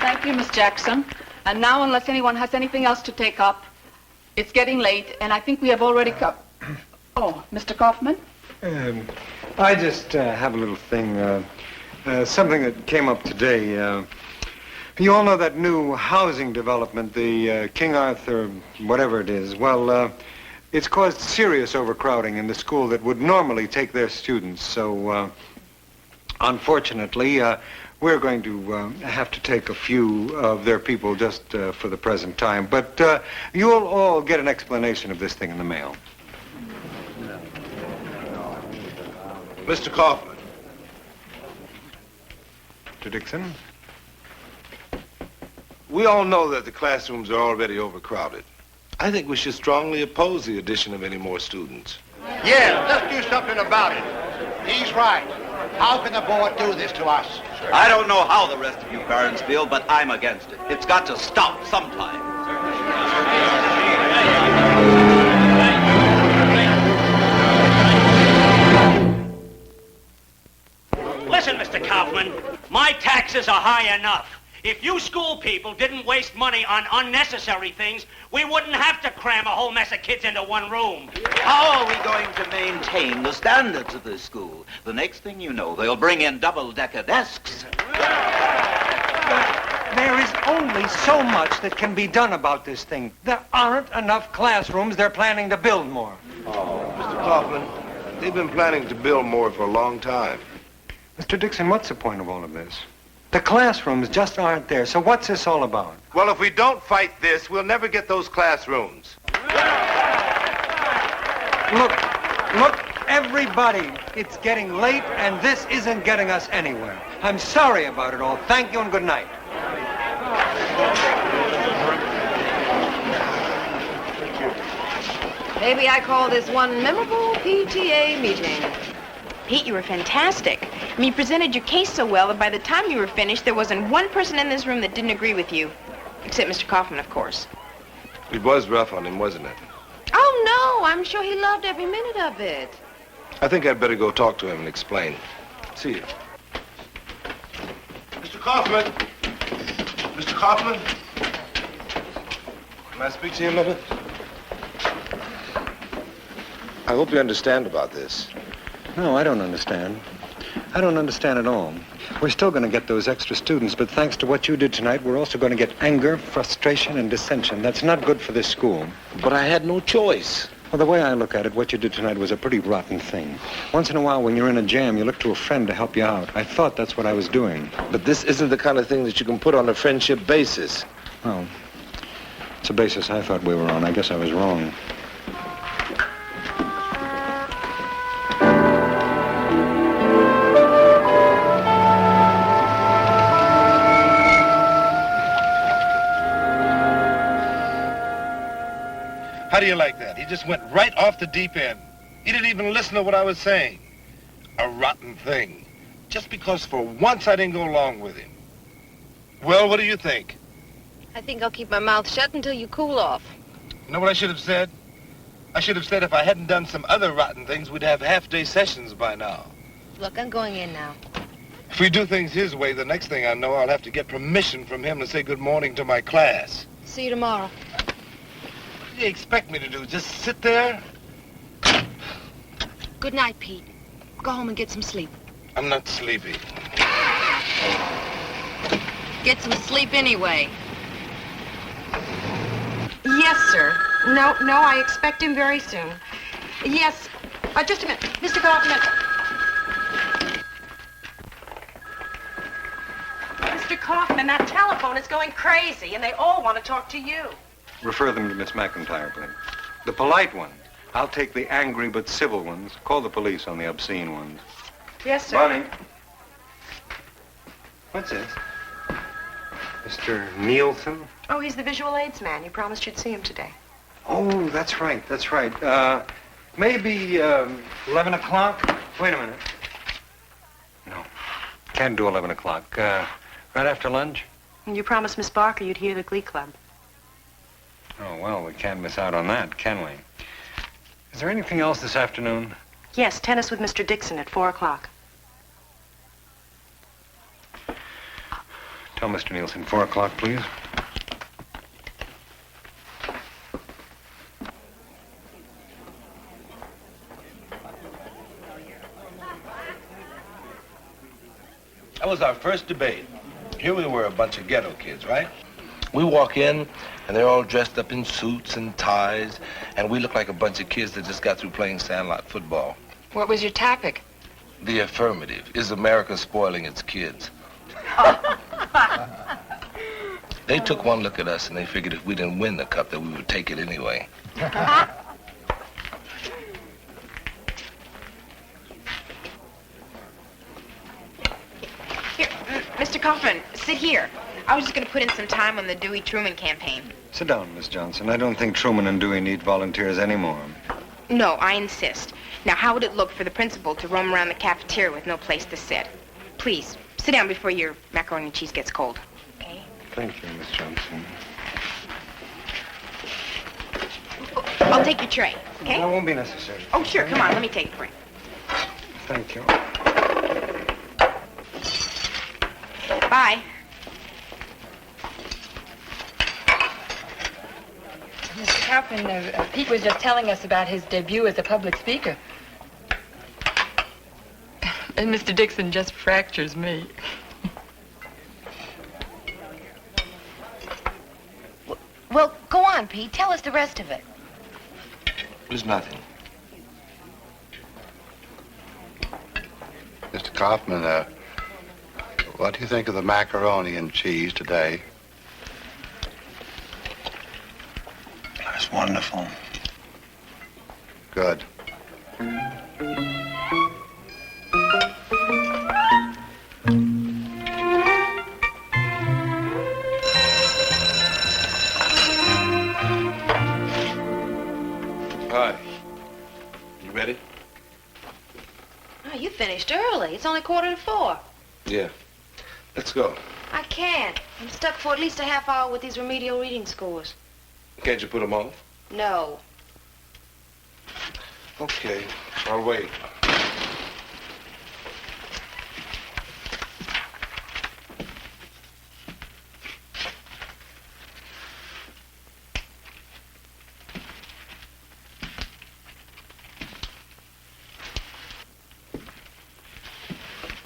Thank you, Miss Jackson. And now, unless anyone has anything else to take up, it's getting late, and I think we have already come. Oh, Mr. Kaufman? I just have a little thing, something that came up today. You all know that new housing development, the King Arthur, whatever it is. Well, it's caused serious overcrowding in the school that would normally take their students. So, unfortunately, we're going to have to take a few of their people just for the present time. But you'll all get an explanation of this thing in the mail. Mr. Kaufman. Mr. Dixon? We all know that the classrooms are already overcrowded. I think we should strongly oppose the addition of any more students. Yeah, let's do something about it. He's right. How can the board do this to us? I don't know how the rest of you parents feel, but I'm against it. It's got to stop sometime. Listen, Mr. Kaufman, my taxes are high enough. If you school people didn't waste money on unnecessary things, we wouldn't have to cram a whole mess of kids into one room. How are we going to maintain the standards of this school? The next thing you know, they'll bring in double-decker desks. There is only so much that can be done about this thing. There aren't enough classrooms. They're planning to build more. Oh, Mr. Kaufman, they've been planning to build more for a long time. Mr. Dixon, what's the point of all of this? The classrooms just aren't there, so what's this all about? Well, if we don't fight this, we'll never get those classrooms. Look, everybody, it's getting late, and this isn't getting us anywhere. I'm sorry about it all. Thank you and good night. Maybe I call this one memorable PTA meeting. Pete, you were fantastic. I mean, you presented your case so well that by the time you were finished, there wasn't one person in this room that didn't agree with you. Except Mr. Kaufman, of course. It was rough on him, wasn't it? Oh, no, I'm sure he loved every minute of it. I think I'd better go talk to him and explain. See you. Mr. Kaufman! Mr. Kaufman? Can I speak to you a minute? I hope you understand about this. No, I don't understand. I don't understand at all. We're still going to get those extra students, but thanks to what you did tonight, we're also going to get anger, frustration, and dissension. That's not good for this school. But I had no choice. Well, the way I look at it, what you did tonight was a pretty rotten thing. Once in a while, when you're in a jam, you look to a friend to help you out. I thought that's what I was doing. But this isn't the kind of thing that you can put on a friendship basis. Well, it's a basis I thought we were on. I guess I was wrong. How do you like that? He just went right off the deep end. He didn't even listen to what I was saying. A rotten thing. Just because for once I didn't go along with him. Well, what do you think? I think I'll keep my mouth shut until you cool off. You know what I should have said? I should have said if I hadn't done some other rotten things, we'd have half-day sessions by now. Look, I'm going in now. If we do things his way, the next thing I know, I'll have to get permission from him to say good morning to my class. See you tomorrow. What do you expect me to do? Just sit there? Good night, Pete. Go home and get some sleep. I'm not sleepy. Get some sleep anyway. Yes, sir. No, I expect him very soon. Yes. Just a minute. Mr. Kaufman. Mr. Kaufman, that telephone is going crazy, and they all want to talk to you. Refer them to Miss McIntyre, please. The polite ones. I'll take the angry but civil ones. Call the police on the obscene ones. Yes, sir. Bonnie. What's this? Mr. Nielsen? Oh, he's the visual aids man. You promised you'd see him today. Oh, that's right. Maybe 11 o'clock? Wait a minute. No, can't do 11 o'clock. Right after lunch? And you promised Miss Barker you'd hear the Glee Club. Oh, well, we can't miss out on that, can we? Is there anything else this afternoon? Yes, tennis with Mr. Dixon at 4 o'clock. Tell Mr. Nielsen, 4 o'clock, please. That was our first debate. Here we were, a bunch of ghetto kids, right? We walk in, and they're all dressed up in suits and ties, and we look like a bunch of kids that just got through playing sandlot football. What was your topic? The affirmative. Is America spoiling its kids? They took one look at us, and they figured if we didn't win the cup, that we would take it anyway. Here, Mr. Kaufman, sit here. I was just going to put in some time on the Dewey Truman campaign. Sit down, Miss Johnson. I don't think Truman and Dewey need volunteers anymore. No, I insist. Now, how would it look for the principal to roam around the cafeteria with no place to sit? Please, sit down before your macaroni and cheese gets cold. Okay? Thank you, Miss Johnson. I'll take your tray, okay? That won't be necessary. Oh, sure. Come on, let me take it for you. Thank you. Bye. Mr. Kaufman, Pete was just telling us about his debut as a public speaker. And Mr. Dixon just fractures me. Well, go on, Pete. Tell us the rest of it. There's nothing. Mr. Kaufman, what do you think of the macaroni and cheese today? It's wonderful. Good. Hi. You ready? Oh, you finished early. It's only 3:45. Yeah. Let's go. I can't. I'm stuck for at least a half hour with these remedial reading scores. Can't you put them off? No. Okay. I'll wait.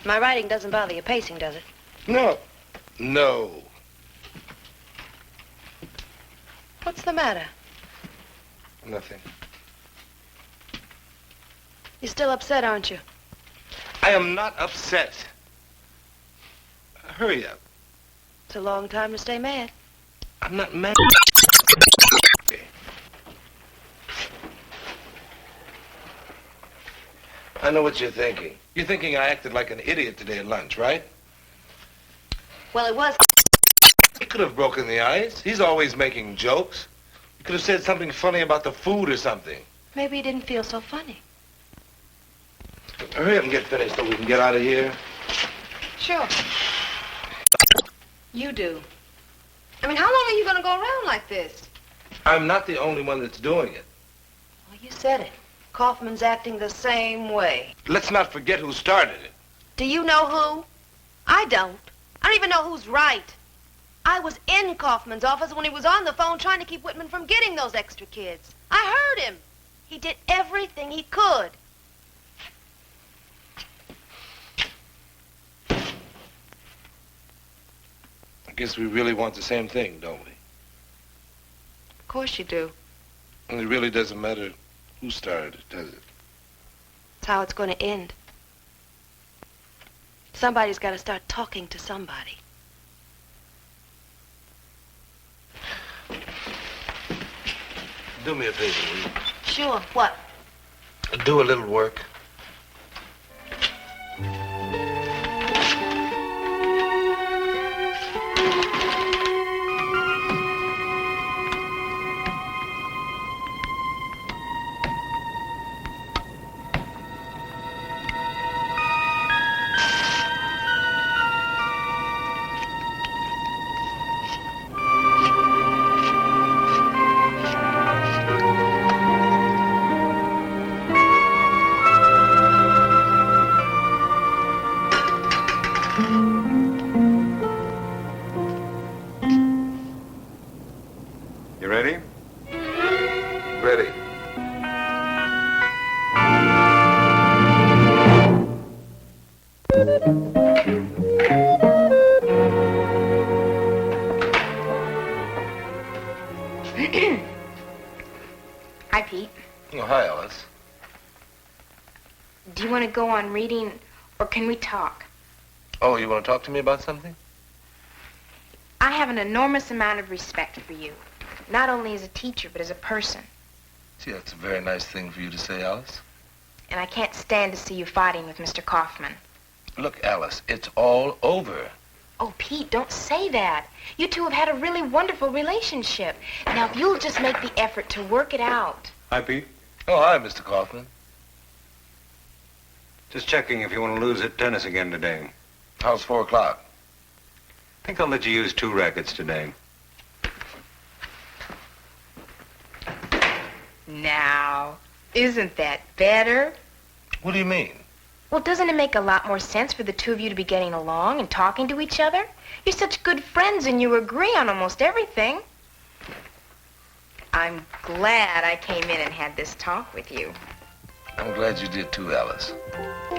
My writing doesn't bother your pacing, does it? No. No. What's the matter? Nothing. You're still upset, aren't you? I am not upset. Hurry up. It's a long time to stay mad. I'm not mad. I know what you're thinking. You're thinking I acted like an idiot today at lunch, right? Well, it was. He could have broken the ice. He's always making jokes. You could have said something funny about the food or something. Maybe he didn't feel so funny. Hurry up and get finished so we can get out of here. Sure. You do. I mean, how long are you going to go around like this? I'm not the only one that's doing it. Well, you said it. Kaufman's acting the same way. Let's not forget who started it. Do you know who? I don't. I don't even know who's right. I was in Kaufman's office when he was on the phone trying to keep Whitman from getting those extra kids. I heard him. He did everything he could. I guess we really want the same thing, don't we? Of course you do. And it really doesn't matter who started it, does it? It's how it's going to end. Somebody's got to start talking to somebody. Do me a favor, will you? Sure. What? Do a little work. You ready? Ready. Hi, Pete. Oh, hi, Alice. Do you want to go on reading, or can we talk? Oh, you want to talk to me about something? I have an enormous amount of respect for you, not only as a teacher, but as a person. Gee, that's a very nice thing for you to say, Alice. And I can't stand to see you fighting with Mr. Kaufman. Look, Alice, it's all over. Oh, Pete, don't say that. You two have had a really wonderful relationship. Now, if you'll just make the effort to work it out. Hi, Pete. Oh, hi, Mr. Kaufman. Just checking if you want to lose at tennis again today. How's 4 o'clock? I think I'll let you use 2 rackets today. Now, isn't that better? What do you mean? Well, doesn't it make a lot more sense for the two of you to be getting along and talking to each other? You're such good friends and you agree on almost everything. I'm glad I came in and had this talk with you. I'm glad you did too, Alice.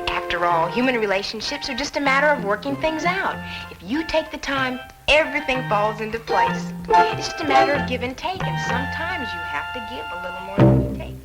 After all, human relationships are just a matter of working things out. If you take the time, everything falls into place. It's just a matter of give and take, and sometimes you have to give a little more than you take.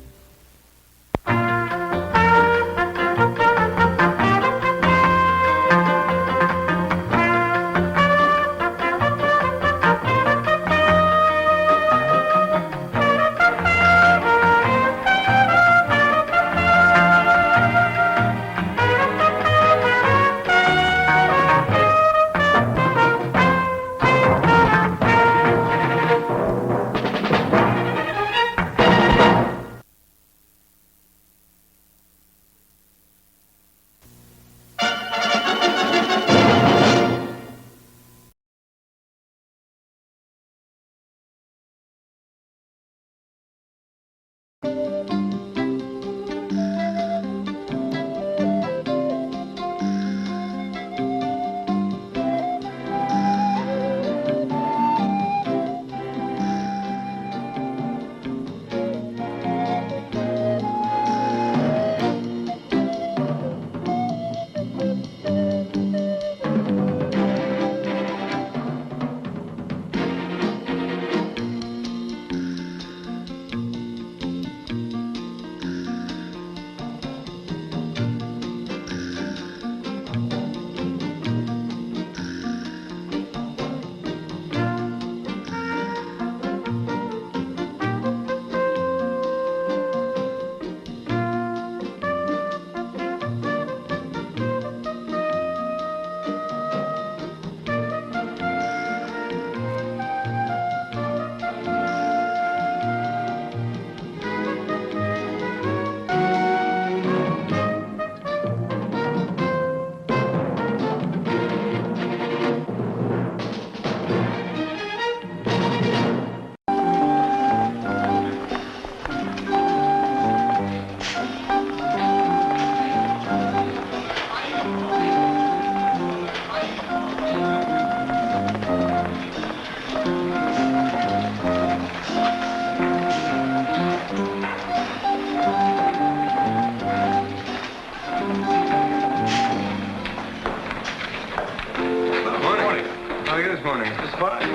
morning. It's fine.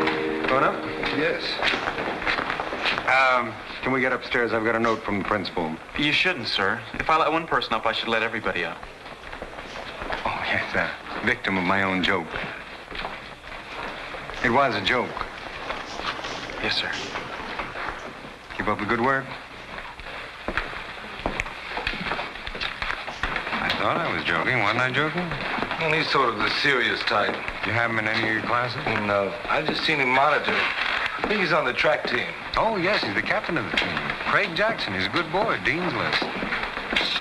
Going up? Yes. Can we get upstairs? I've got a note from the principal. You shouldn't, sir. If I let one person up, I should let everybody up. Oh, yes, victim of my own joke. It was a joke. Yes, sir. Keep up the good work. I thought I was joking. Wasn't I joking? Well, he's sort of the serious type. You have him in any of your classes? No. I've just seen him monitor. I think he's on the track team. Oh, yes, he's the captain of the team. Craig Jackson. He's a good boy. Dean's list.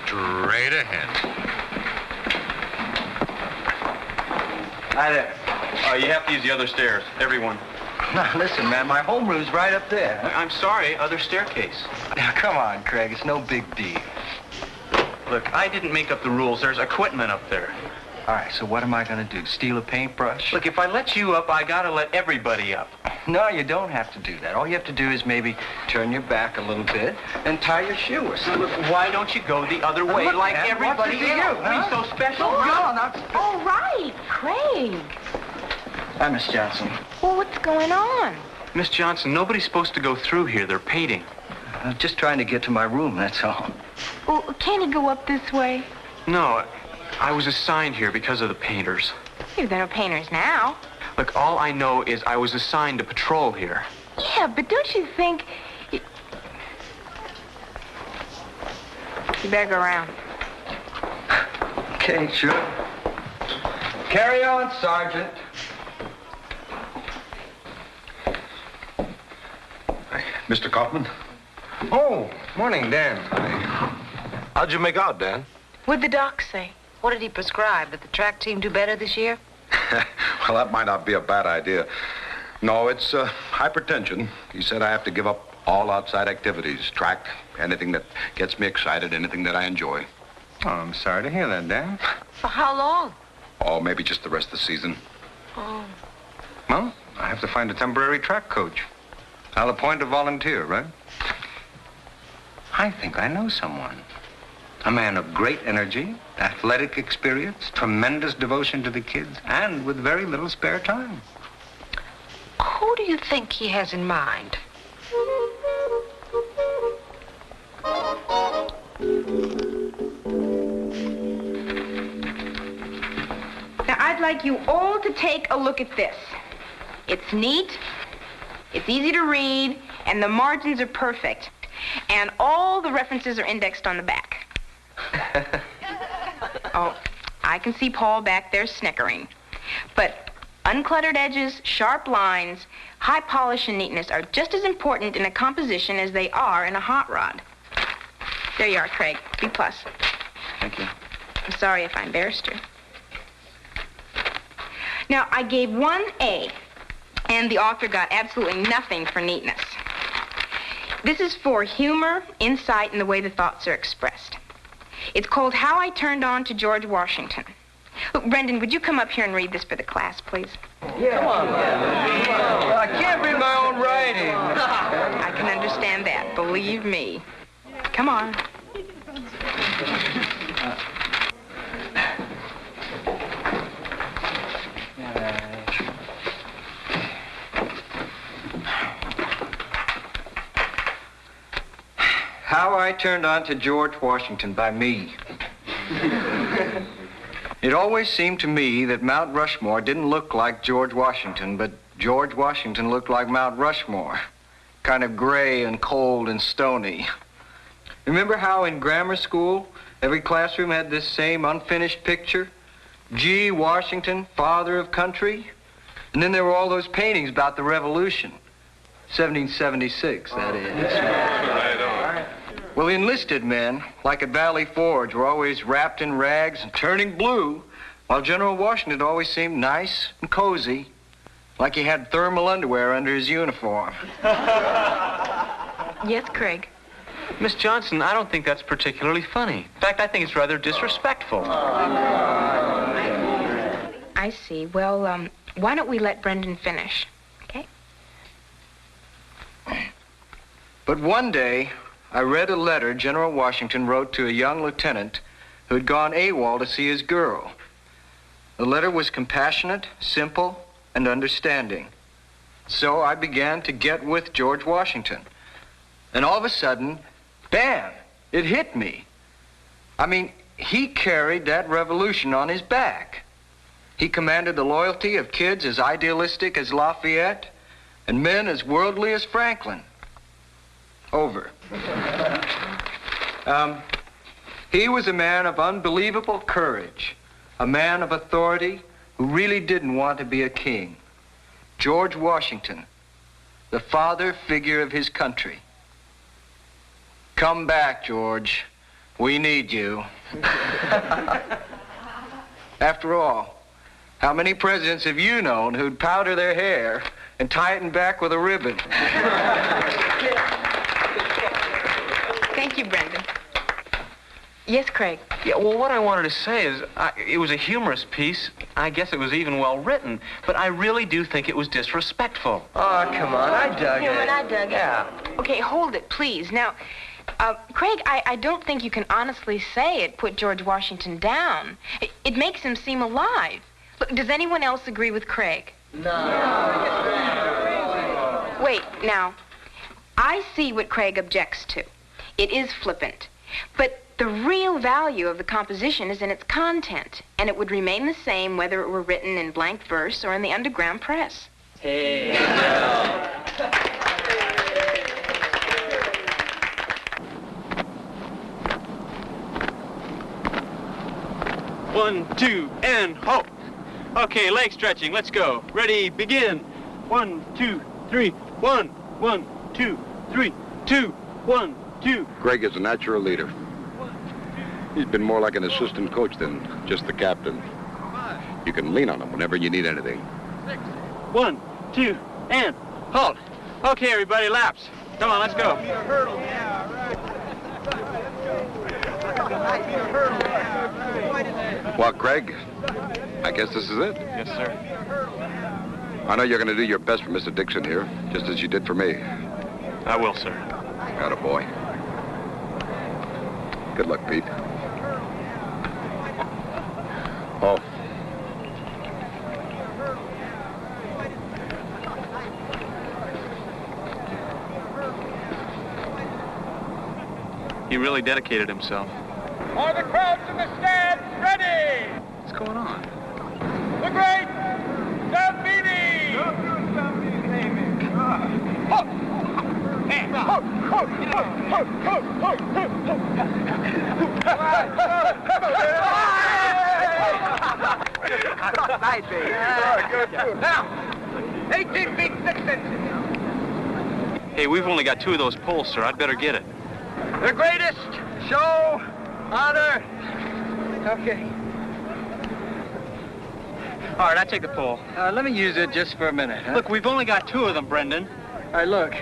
Straight ahead. Hi there. You have to use the other stairs. Everyone. Now, listen, man, my homeroom's right up there. I'm sorry, other staircase. Now, come on, Craig, it's no big deal. Look, I didn't make up the rules. There's equipment up there. All right, so what am I going to do? Steal a paintbrush? Look, if I let you up, I gotta let everybody up. No, you don't have to do that. All you have to do is maybe turn your back a little bit and tie your shoe or something. Look, why don't you go the other way like man, everybody what's it to else? you, huh? We so special. Oh, no, not special. All right, Craig. Hi, Miss Johnson. Well, what's going on? Miss Johnson, nobody's supposed to go through here. They're painting. I'm just trying to get to my room, that's all. Well, can't he go up this way? No, I was assigned here because of the painters. There are no painters now. Look, all I know is I was assigned to patrol here. Yeah, but don't you think... You better go around. Okay, sure. Carry on, Sergeant. Mr. Kaufman? Oh, morning, Dan. How'd you make out, Dan? What'd the doc say? What did he prescribe? Did the track team do better this year? Well, that might not be a bad idea. No, it's hypertension. He said I have to give up all outside activities, track, anything that gets me excited, anything that I enjoy. Oh, I'm sorry to hear that, Dan. For how long? Oh, maybe just the rest of the season. Oh. Well, I have to find a temporary track coach. I'll appoint a volunteer, right? I think I know someone. A man of great energy, athletic experience, tremendous devotion to the kids, and with very little spare time. Who do you think he has in mind? Now, I'd like you all to take a look at this. It's neat, it's easy to read, and the margins are perfect. And all the references are indexed on the back. Oh, I can see Paul back there snickering. But uncluttered edges, sharp lines, high polish and neatness are just as important in a composition as they are in a hot rod. There you are, Craig. B+. Thank you. I'm sorry if I embarrassed you. Now, I gave 1 A, and the author got absolutely nothing for neatness. This is for humor, insight, and the way the thoughts are expressed. It's called How I Turned On to George Washington. Look, Brendan, would you come up here and read this for the class, please? Yeah. Come on. Well, I can't read my own writing. I can understand that, believe me. Come on. How I Turned On to George Washington by me. It always seemed to me that Mount Rushmore didn't look like George Washington, but George Washington looked like Mount Rushmore. Kind of gray and cold and stony. Remember how in grammar school, every classroom had this same unfinished picture? G. Washington, father of country. And then there were all those paintings about the Revolution. 1776, that is. Well, enlisted men, like at Valley Forge, were always wrapped in rags and turning blue, while General Washington always seemed nice and cozy, like he had thermal underwear under his uniform. Yes, Craig. Miss Johnson, I don't think that's particularly funny. In fact, I think it's rather disrespectful. I see. Well, why don't we let Brendan finish, okay? But one day, I read a letter General Washington wrote to a young lieutenant who had gone AWOL to see his girl. The letter was compassionate, simple, and understanding. So I began to get with George Washington. And all of a sudden, bam, it hit me. I mean, he carried that revolution on his back. He commanded the loyalty of kids as idealistic as Lafayette and men as worldly as Franklin. Over. He was a man of unbelievable courage, a man of authority who really didn't want to be a king. George Washington, the father figure of his country. Come back, George. We need you. After all, how many presidents have you known who'd powder their hair and tie it in back with a ribbon? Thank you, Brendan. Yes, Craig. Yeah, well, what I wanted to say is, it was a humorous piece. I guess it was even well written, but I really do think it was disrespectful. Oh, come on, I dug Human, it. I dug it. Yeah. Okay, hold it, please. Now, Craig, I don't think you can honestly say it put George Washington down. It makes him seem alive. Look, does anyone else agree with Craig? No. Wait, now, I see what Craig objects to. It is flippant. But the real value of the composition is in its content, and it would remain the same whether it were written in blank verse or in the underground press. Hey. One, two, and halt. Okay, leg stretching. Let's go. Ready, begin. 1, 2, 3. 1, 1, 2, 3, 2, 1, 2. Greg is a natural leader. He's been more like an assistant coach than just the captain. You can lean on him whenever you need anything. 1, 2, and halt. Okay, everybody, laps. Come on, let's go. Well, Craig, I guess this is it. Yes, sir. I know you're going to do your best for Mr. Dixon here, just as you did for me. I will, sir. Attaboy. Good luck, Pete. Oh. He really dedicated himself. Are the crowds in the stands ready? What's going on? The great Stampede! Nice, baby. Now, 18 feet 6 inches. Hey, we've only got 2 of those poles, sir. I'd better get it. The greatest show on earth. Okay. All right, I take the pole. Let me use it just for a minute, huh? Look, we've only got 2 of them, Brendan. All right, look.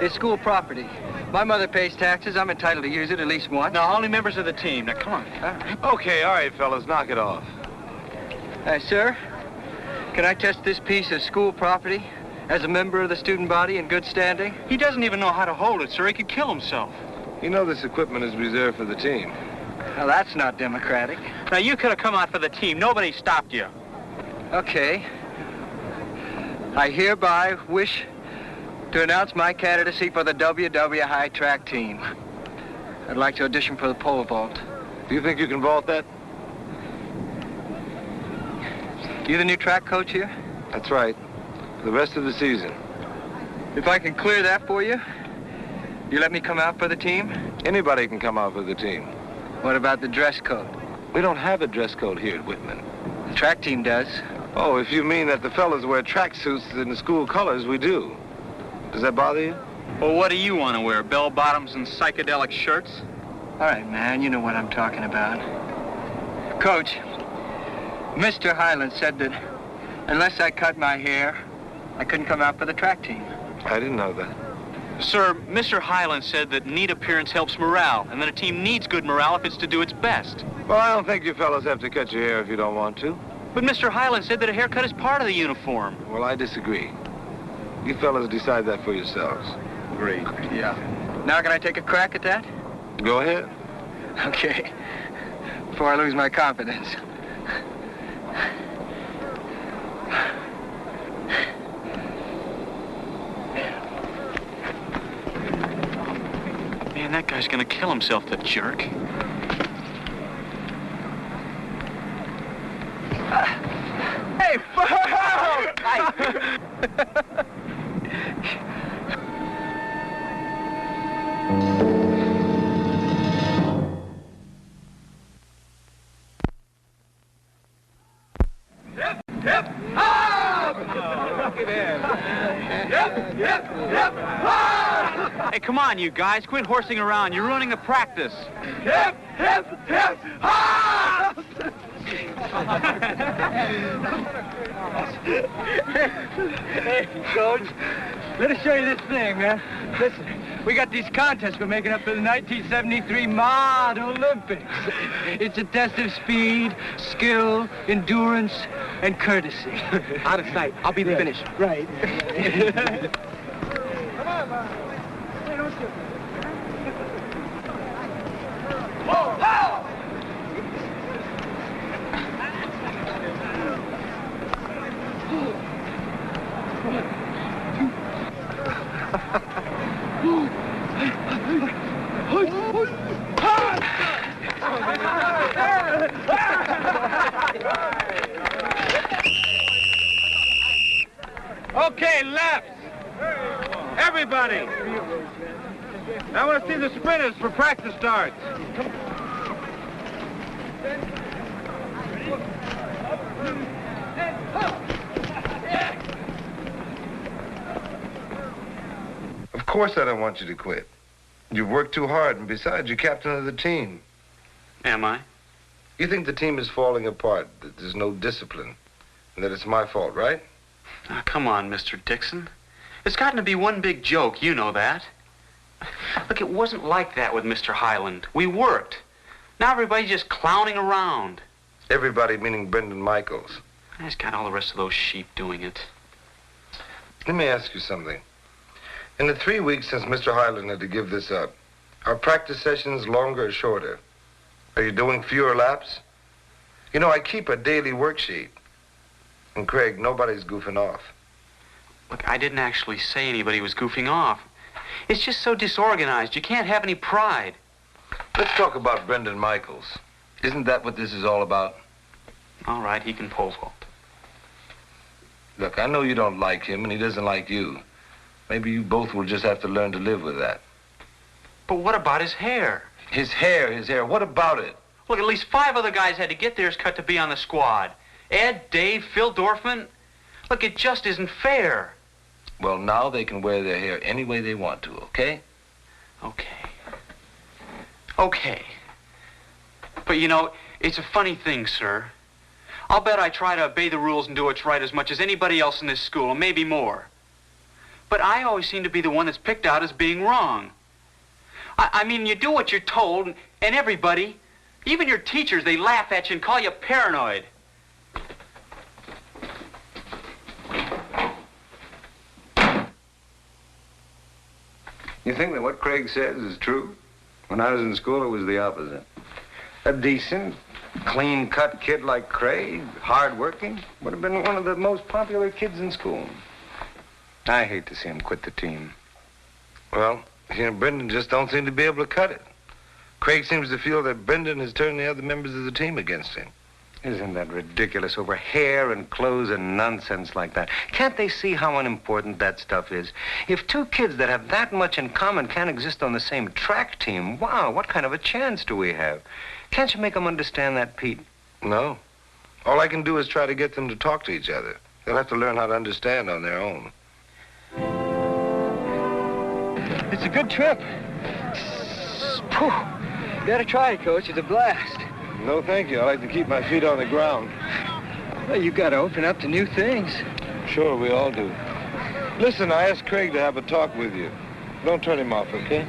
It's school property. My mother pays taxes. I'm entitled to use it at least once. No, only members of the team. Now, come on. Okay, all right, fellas, knock it off. Sir, can I test this piece of school property as a member of the student body in good standing? He doesn't even know how to hold it, sir. He could kill himself. You know this equipment is reserved for the team. Well, that's not democratic. Now, you could have come out for the team. Nobody stopped you. Okay. I hereby wish to announce my candidacy for the WW High Track team. I'd like to audition for the pole vault. Do you think you can vault that? You the new track coach here? That's right. For the rest of the season. If I can clear that for you, you let me come out for the team? Anybody can come out for the team. What about the dress code? We don't have a dress code here at Whitman. The track team does. Oh, if you mean that the fellas wear tracksuits in the school colors, we do. Does that bother you? Well, what do you want to wear? Bell-bottoms and psychedelic shirts? All right, man, you know what I'm talking about. Coach, Mr. Highland said that unless I cut my hair, I couldn't come out for the track team. I didn't know that. Sir, Mr. Highland said that neat appearance helps morale, and that a team needs good morale if it's to do its best. Well, I don't think you fellas have to cut your hair if you don't want to. But Mr. Highland said that a haircut is part of the uniform. Well, I disagree. You fellas decide that for yourselves. Great. Yeah. Now can I take a crack at that? Go ahead. Okay. Before I lose my confidence. Man, that guy's gonna kill himself, the jerk. Hey, Hey, come on, you guys. Quit horsing around. You're ruining the practice. Hip, hip, hip, ha! Hey, Coach, let us show you this thing, man. Listen, we got these contests we're making up for the 1973 Mod Olympics. It's a test of speed, skill, endurance, and courtesy. Out of sight. I'll be the finish. Right. Okay, left. Everybody. I want to see the sprinters for practice starts. Of course I don't want you to quit. You've worked too hard, and besides, you're captain of the team. Am I? You think the team is falling apart, that there's no discipline, and that it's my fault, right? Now, come on, Mr. Dixon. It's gotten to be one big joke, you know that. Look, it wasn't like that with Mr. Highland. We worked. Now everybody's just clowning around. Everybody meaning Brendan Michaels. He's got all the rest of those sheep doing it. Let me ask you something. In the 3 weeks since Mr. Highland had to give this up, are practice sessions longer or shorter? Are you doing fewer laps? You know, I keep a daily worksheet. And Craig, nobody's goofing off. Look, I didn't actually say anybody was goofing off. It's just so disorganized. You can't have any pride. Let's talk about Brendan Michaels. Isn't that what this is all about? All right, he can pole vault. Look, I know you don't like him and he doesn't like you. Maybe you both will just have to learn to live with that. But what about his hair? His hair. What about it? Look, at least 5 other guys had to get theirs cut to be on the squad. Ed, Dave, Phil Dorfman. Look, it just isn't fair. Well, now they can wear their hair any way they want to, okay? Okay. But, you know, it's a funny thing, sir. I'll bet I try to obey the rules and do what's right as much as anybody else in this school, maybe more. But I always seem to be the one that's picked out as being wrong. I mean, you do what you're told, and everybody, even your teachers, they laugh at you and call you paranoid. You think that what Craig says is true? When I was in school, it was the opposite. A decent, clean-cut kid like Craig, hard-working, would have been one of the most popular kids in school. I hate to see him quit the team. Well, you know, Brendan just don't seem to be able to cut it. Craig seems to feel that Brendan has turned the other members of the team against him. Isn't that ridiculous, over hair and clothes and nonsense like that? Can't they see how unimportant that stuff is? If 2 kids that have that much in common can't exist on the same track team, wow, what kind of a chance do we have? Can't you make them understand that, Pete? No. All I can do is try to get them to talk to each other. They'll have to learn how to understand on their own. It's a good trip. Phew. Gotta try it, Coach. It's a blast. No, thank you. I like to keep my feet on the ground. Well, you gotta open up to new things. Sure, we all do. Listen, I asked Craig to have a talk with you. Don't turn him off, okay?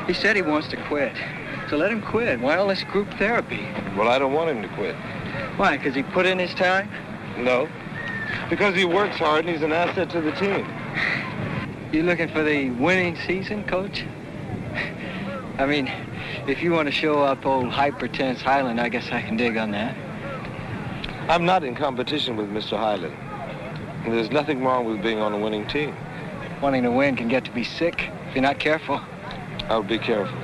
He said he wants to quit. So let him quit. Why all this group therapy? Well, I don't want him to quit. Why, because he put in his time? No. Because he works hard and he's an asset to the team. You looking for the winning season, Coach? I mean, if you want to show up old hypertense Highland, I guess I can dig on that. I'm not in competition with Mr. Highland. And there's nothing wrong with being on a winning team. Wanting to win can get to be sick if you're not careful. I'll be careful.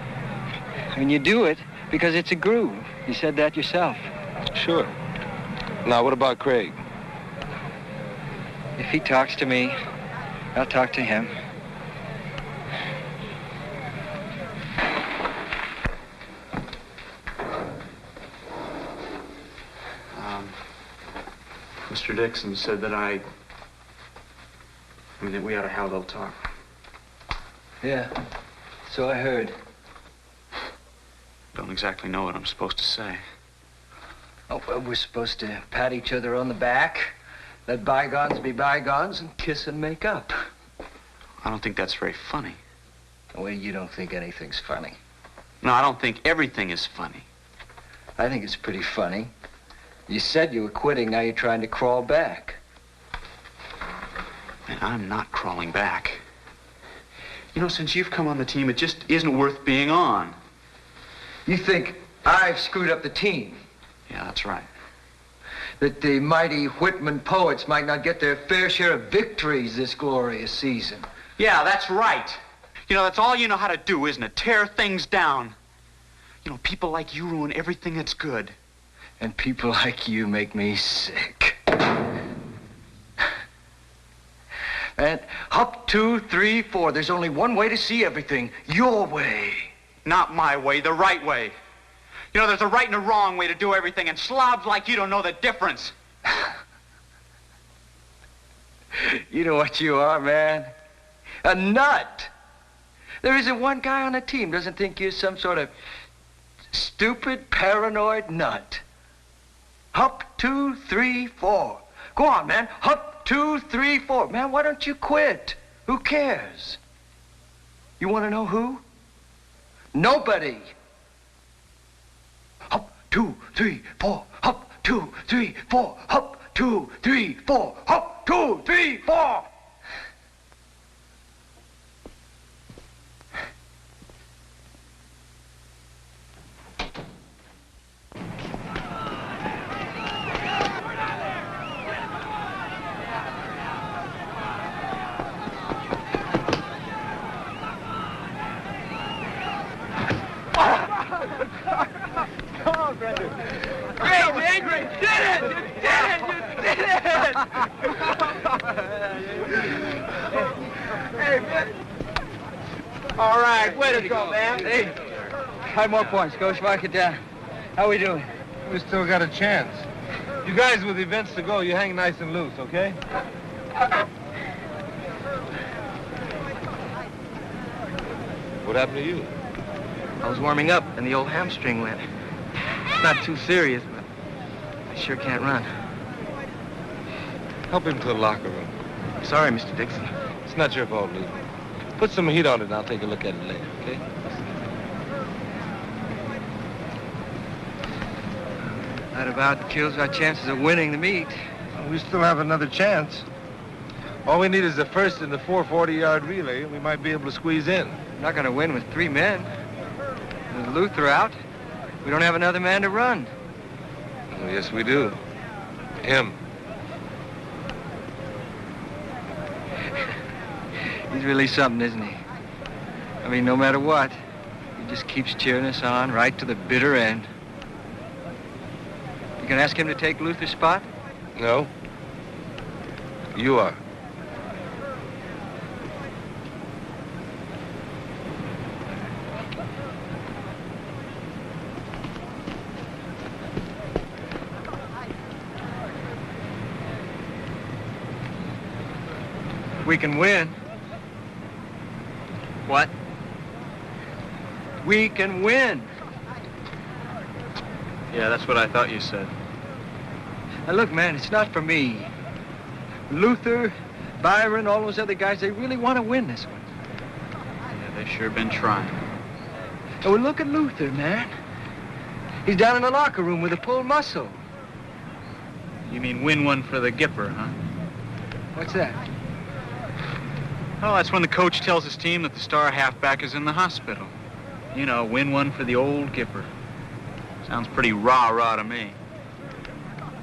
And you do it because it's a groove. You said that yourself. Sure. Now, what about Craig? If he talks to me, I'll talk to him. Mr. Dixon said that that we ought to have a little talk. Yeah, so I heard. Don't exactly know what I'm supposed to say. Oh, well, we're supposed to pat each other on the back, let bygones be bygones, and kiss and make up. I don't think that's very funny. Well, you don't think anything's funny. No, I don't think everything is funny. I think it's pretty funny. You said you were quitting, now you're trying to crawl back. And I'm not crawling back. You know, since you've come on the team, it just isn't worth being on. You think I've screwed up the team? Yeah, that's right. That the mighty Whitman poets might not get their fair share of victories this glorious season. Yeah, that's right. You know, that's all you know how to do, isn't it? Tear things down. You know, people like you ruin everything that's good. And people like you make me sick. And up, 2, 3, 4. There's only one way to see everything. Your way. Not my way, the right way. You know, there's a right and a wrong way to do everything, and slobs like you don't know the difference. You know what you are, man? A nut. There isn't one guy on the team doesn't think you're some sort of stupid, paranoid nut. Up, 2, 3, 4. Go on, man. Up, 2, 3, 4. Man, why don't you quit? Who cares? You want to know who? Nobody. Up, 2, 3, 4. Up, 2, 3, 4. Up, 2, 3, 4. Up, 2, 3, 4. Come on, Brendan. Great, man, great. You did it! You did it! You did it! Hey, man. All right, way to go, man. Hey, 5 more points. Coach, mark it down. How we doing? We still got a chance. You guys with events to go, you hang nice and loose, okay? What happened to you? I was warming up and the old hamstring went. It's not too serious, but I sure can't run. Help him to the locker room. Sorry, Mr. Dixon. It's not your fault, Lee. Put some heat on it and I'll take a look at it later, okay? That about kills our chances of winning the meet. Well, we still have another chance. All we need is the first in the 440-yard relay, and we might be able to squeeze in. We're not going to win with 3 men. With Luther out, we don't have another man to run. Oh, yes, we do. Him. He's really something, isn't he? I mean, no matter what, he just keeps cheering us on right to the bitter end. You can ask him to take Luther's spot? No. You are. We can win. What? We can win. Yeah, that's what I thought you said. Now look, man, it's not for me. Luther, Byron, all those other guys, they really want to win this one. Yeah, they've sure been trying. Oh, well, look at Luther, man. He's down in the locker room with a pulled muscle. You mean win one for the Gipper, huh? What's that? Oh, that's when the coach tells his team that the star halfback is in the hospital. You know, win one for the old Gipper. Sounds pretty rah-rah to me.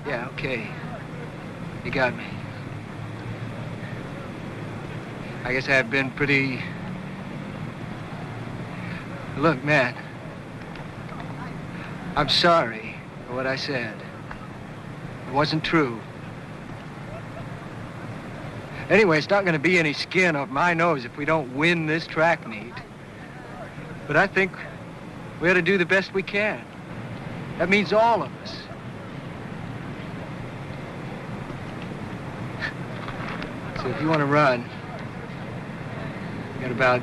Yeah, okay. You got me. I guess I've been pretty Look, man, I'm sorry for what I said. It wasn't true. Anyway, it's not going to be any skin off my nose if we don't win this track meet. But I think we ought to do the best we can. That means all of us. So if you want to run, you got about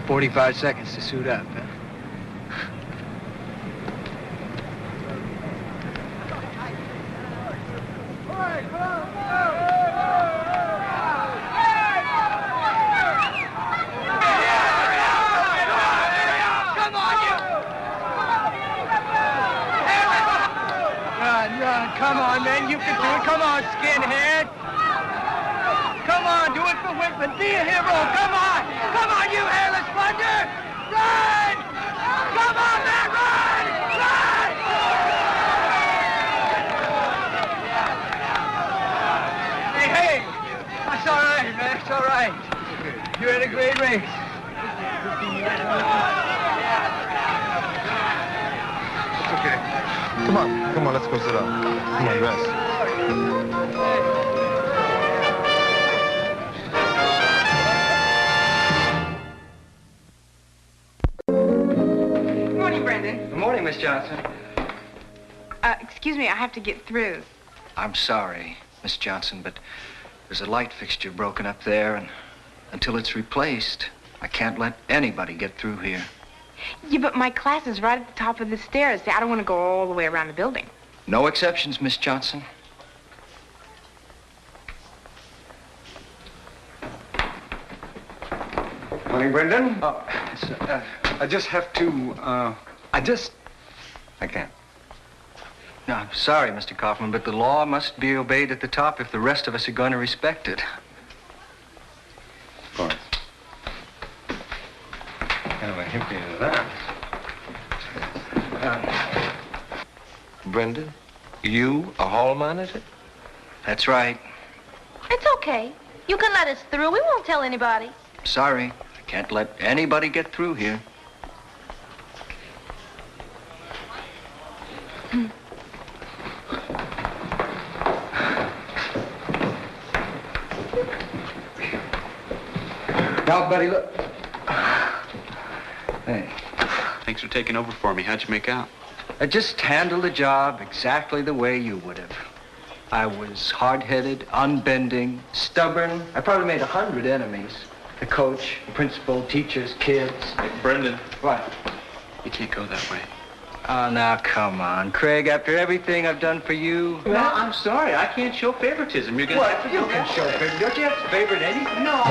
45 seconds to suit up. Huh? Come on, man, you can do it. Come on, skinhead. Come on, do it for Whitman. Be a hero. Come on. Come on, you hairless wonder. Run! Come on, man, run! Run! Hey, that's all right, man. It's all right. You had a great race. It's okay. Come on, let's go sit down. Come on, rest. Good morning, Brendan. Good morning, Miss Johnson. Excuse me, I have to get through. I'm sorry, Miss Johnson, but there's a light fixture broken up there, and until it's replaced, I can't let anybody get through here. Yeah, but my class is right at the top of the stairs. I don't want to go all the way around the building. No exceptions, Miss Johnson. Morning, Brendan. I just have to, I can't. No, I'm sorry, Mr. Kaufman, but the law must be obeyed at the top if the rest of us are going to respect it. Of course. Kind of a hippie to that. Brendan, you a hall monitor? That's right. It's okay. You can let us through. We won't tell anybody. Sorry, I can't let anybody get through here. Now, buddy, look. Hey. Thanks for taking over for me. How'd you make out? I just handled the job exactly the way you would have. I was hard-headed, unbending, stubborn. I probably made 100 enemies. The coach, the principal, teachers, kids. Hey, Brendan. What? You can't go that way. Oh, now, come on, Craig. After everything I've done for you... Well, I'm sorry. I can't show favoritism. You're gonna... What? You can show favoritism. Don't you have to favorite anything? No.